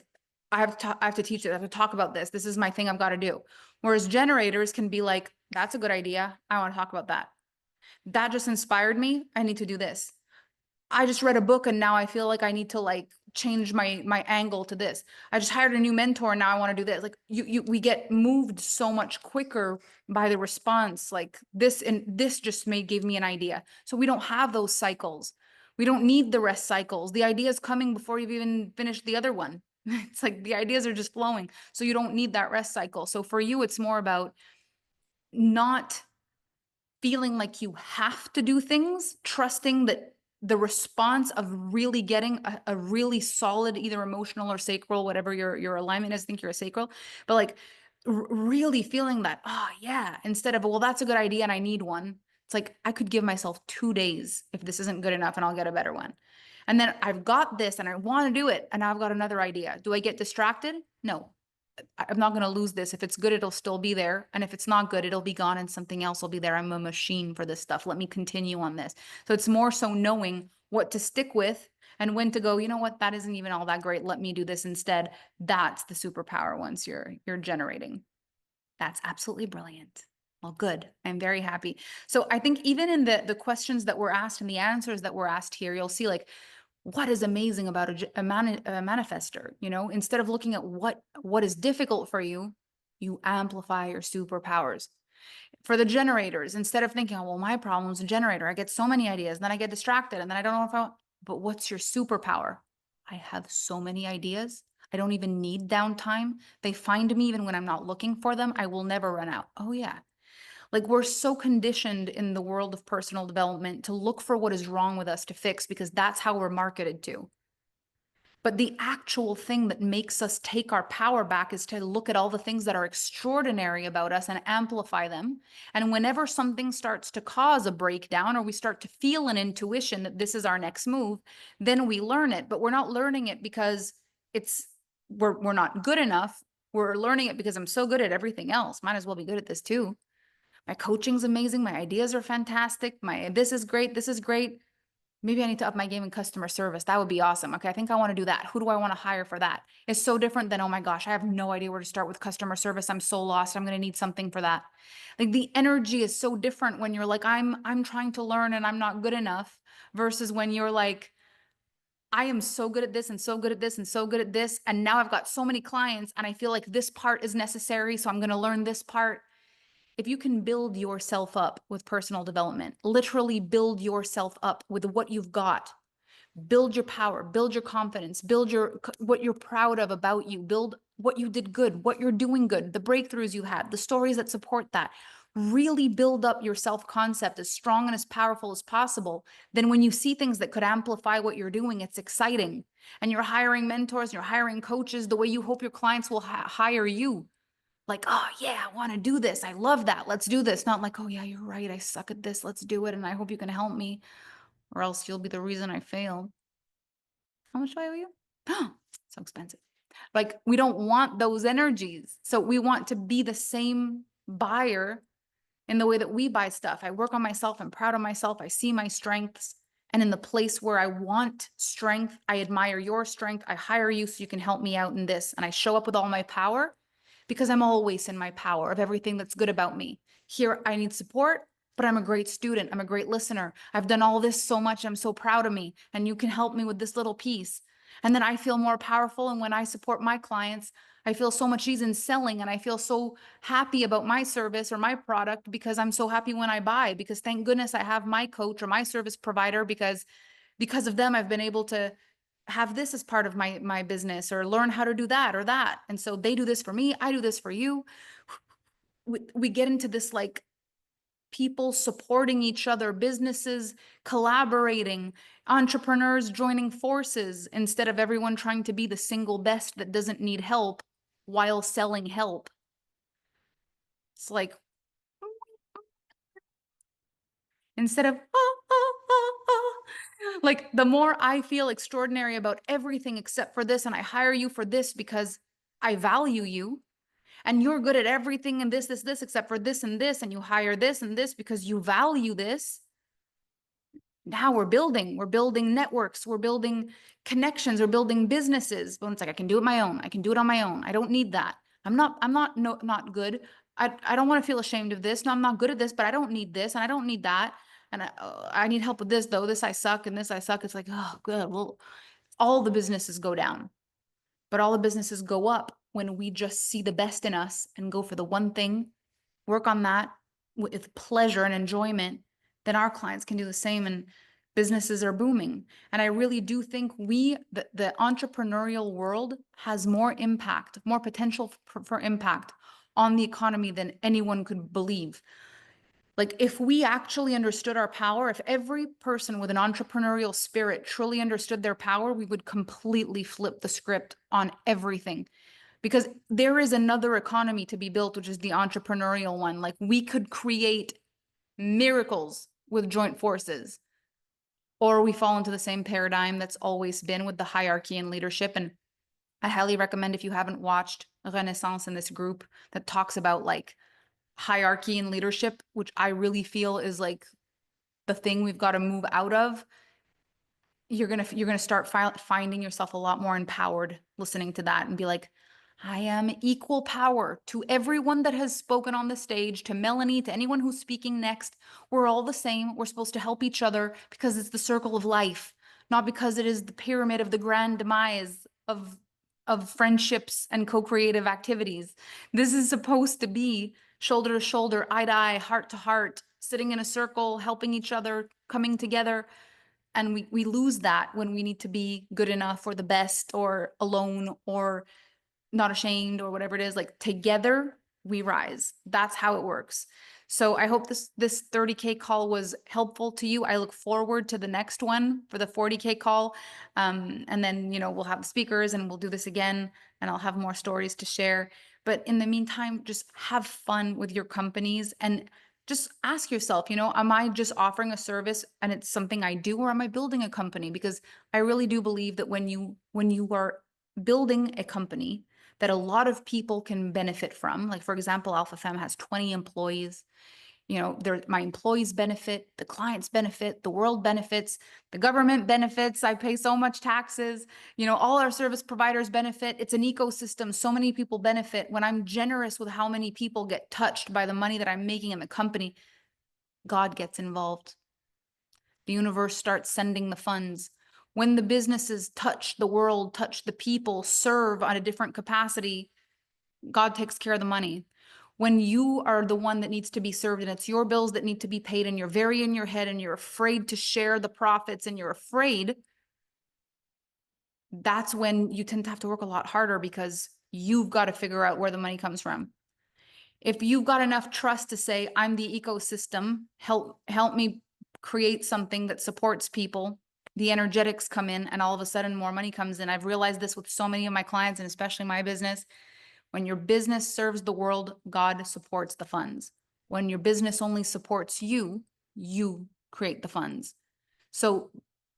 S2: I have to teach it. I have to talk about this. This is my thing. I've got to do. Whereas generators can be like, "That's a good idea. I want to talk about that. That just inspired me. I need to do this. I just read a book and now I feel like I need to like change my angle to this. I just hired a new mentor and now I want to do this. Like we get moved so much quicker by the response. Like this and this just gave me an idea. So we don't have those cycles. We don't need the rest cycles. The idea is coming before you've even finished the other one. It's like the ideas are just flowing. So you don't need that rest cycle. So for you, it's more about not feeling like you have to do things, trusting that the response of really getting a really solid, either emotional or sacral, whatever your alignment is, I think you're a sacral, but like really feeling that, oh yeah, instead of, well, that's a good idea and I need one. It's like, I could give myself 2 days if this isn't good enough and I'll get a better one. And then I've got this and I want to do it. And now I've got another idea. Do I get distracted? No. I'm not going to lose this. If it's good, it'll still be there. And if it's not good, it'll be gone and something else will be there. I'm a machine for this stuff. Let me continue on this. So it's more so knowing what to stick with and when to go, you know what, that isn't even all that great. Let me do this instead. That's the superpower once you're generating. That's absolutely brilliant. Well, good. I'm very happy. So I think even in the questions that were asked and the answers that were asked here, you'll see like what is amazing about a manifester, you know, instead of looking at what is difficult for you, you amplify your superpowers. For the generators, instead of thinking, oh, well, my problem's a generator. I get so many ideas, and then I get distracted, and then I don't know if I, but what's your superpower? I have so many ideas. I don't even need downtime. They find me even when I'm not looking for them. I will never run out. Oh, yeah. Like we're so conditioned in the world of personal development to look for what is wrong with us to fix because that's how we're marketed to. But the actual thing that makes us take our power back is to look at all the things that are extraordinary about us and amplify them. And whenever something starts to cause a breakdown or we start to feel an intuition that this is our next move, then we learn it. But we're not learning it because it's we're not good enough. We're learning it because I'm so good at everything else. Might as well be good at this too. My coaching's amazing. My ideas are fantastic. This is great. This is great. Maybe I need to up my game in customer service. That would be awesome. Okay, I think I want to do that. Who do I want to hire for that? It's so different than, oh my gosh, I have no idea where to start with customer service. I'm so lost. I'm going to need something for that. Like the energy is so different when you're like, I'm trying to learn and I'm not good enough versus when you're like, I am so good at this and so good at this and so good at this. And now I've got so many clients and I feel like this part is necessary. So I'm going to learn this part. If you can build yourself up with personal development, literally build yourself up with what you've got, build your power, build your confidence, build what you're proud of about you, build what you did good, what you're doing good, the breakthroughs you had, the stories that support that. Really build up your self-concept as strong and as powerful as possible. Then when you see things that could amplify what you're doing, it's exciting. And you're hiring mentors, you're hiring coaches the way you hope your clients will hire you. Like, oh yeah, I want to do this. I love that. Let's do this. Not like, oh yeah, you're right. I suck at this. Let's do it. And I hope you can help me, or else you'll be the reason I failed. How much do I owe you? So expensive. Like, we don't want those energies. So we want to be the same buyer in the way that we buy stuff. I work on myself. I'm proud of myself. I see my strengths. And in the place where I want strength, I admire your strength. I hire you so you can help me out in this. And I show up with all my power because I'm always in my power of everything that's good about me. Here, I need support, but I'm a great student. I'm a great listener. I've done all this so much. I'm so proud of me. And you can help me with this little piece. And then I feel more powerful. And when I support my clients, I feel so much ease in selling and I feel so happy about my service or my product because I'm so happy when I buy, because thank goodness I have my coach or my service provider because of them, I've been able to have this as part of my business, or learn how to do that or that. And so they do this for me, I do this for you. We get into this like people supporting each other, businesses collaborating, entrepreneurs joining forces instead of everyone trying to be the single best that doesn't need help while selling help. It's like, instead of, like, the more I feel extraordinary about everything except for this, and I hire you for this because I value you, and you're good at everything and this, except for this and this, and you hire this and this because you value this. Now we're building networks, we're building connections, we're building businesses. But it's like, I can do it my own. I can do it on my own. I don't need that. I'm not good. I don't want to feel ashamed of this. No, I'm not good at this, but I don't need this and I don't need that. And I need help with this though. This I suck and this I suck. It's like, oh, good. Well, all the businesses go down, but all the businesses go up when we just see the best in us and go for the one thing, work on that with pleasure and enjoyment. Then our clients can do the same, and businesses are booming. And I really do think the entrepreneurial world has more impact, more potential for impact on the economy than anyone could believe. Like, if we actually understood our power, if every person with an entrepreneurial spirit truly understood their power, we would completely flip the script on everything. Because there is another economy to be built, which is the entrepreneurial one. Like, we could create miracles with joint forces, or we fall into the same paradigm that's always been with the hierarchy and leadership. And I highly recommend, if you haven't watched Renaissance in this group that talks about like hierarchy and leadership, which I really feel is like the thing we've got to move out of, you're gonna start finding yourself a lot more empowered listening to that and be like, I am equal power to everyone that has spoken on the stage, to Melanie, to anyone who's speaking next. We're all the same. We're supposed to help each other because it's the circle of life, not because it is the pyramid of the grand demise of friendships and co-creative activities. This is supposed to be shoulder to shoulder, eye to eye, heart to heart, sitting in a circle, helping each other, coming together. And we lose that when we need to be good enough or the best or alone or not ashamed or whatever it is. Like, together we rise. That's how it works. So I hope this 30K call was helpful to you. I look forward to the next one for the 40K call. And then, we'll have the speakers and we'll do this again, and I'll have more stories to share. But in the meantime, just have fun with your companies and just ask yourself, am I just offering a service and it's something I do, or am I building a company? Because I really do believe that when you are building a company that a lot of people can benefit from, like, for example, AlphaFem has 20 employees. My employees benefit, the clients benefit, the world benefits, the government benefits. I pay so much taxes. All our service providers benefit. It's an ecosystem. So many people benefit. When I'm generous with how many people get touched by the money that I'm making in the company, God gets involved. The universe starts sending the funds. When the businesses touch the world, touch the people, serve on a different capacity, God takes care of the money. When you are the one that needs to be served and it's your bills that need to be paid, and you're very in your head and you're afraid to share the profits and you're afraid, that's when you tend to have to work a lot harder, because you've got to figure out where the money comes from. If you've got enough trust to say, I'm the ecosystem, help me create something that supports people, the energetics come in and all of a sudden more money comes in. I've realized this with so many of my clients, and especially my business. When your business serves the world, God supports the funds. When your business only supports you, you create the funds. So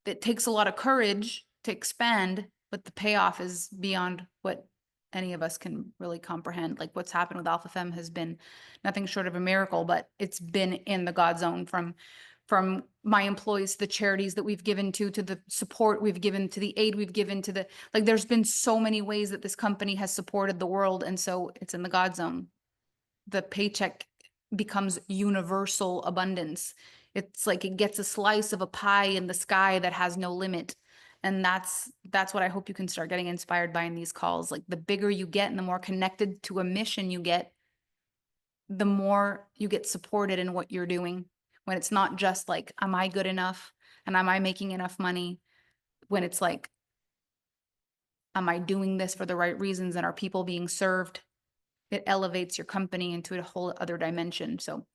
S2: it takes a lot of courage to expand, but the payoff is beyond what any of us can really comprehend. Like, what's happened with AlphaFem has been nothing short of a miracle, but it's been in the God zone, from my employees, the charities that we've given to the support we've given, to the aid we've given, to there's been so many ways that this company has supported the world. And so it's in the God zone. The paycheck becomes universal abundance. It's like it gets a slice of a pie in the sky that has no limit. And that's what I hope you can start getting inspired by in these calls. Like, the bigger you get and the more connected to a mission you get, the more you get supported in what you're doing. When it's not just like, am I good enough and am I making enough money? When it's like, Am I doing this for the right reasons? And are people being served? It elevates your company into a whole other dimension. So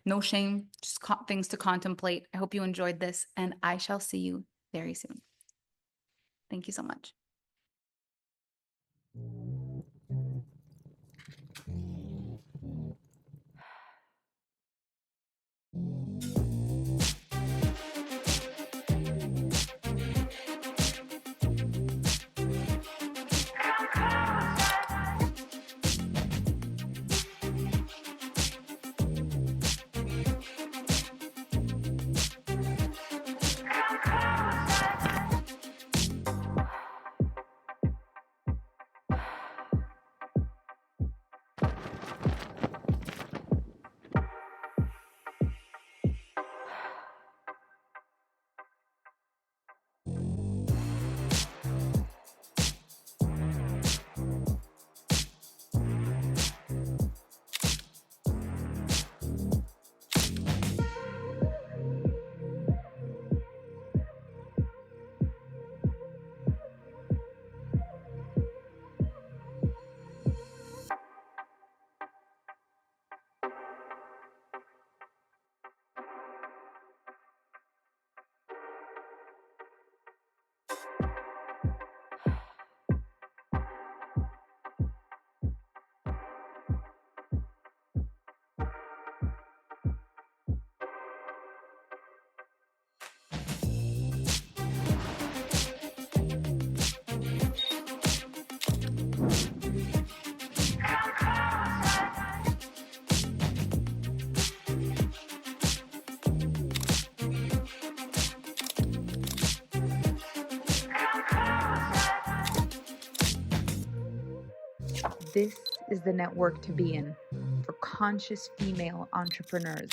S2: no shame, just things to contemplate. I hope you enjoyed this, and I shall see you very soon. Thank you so much.
S1: This is the network to be in for conscious female entrepreneurs.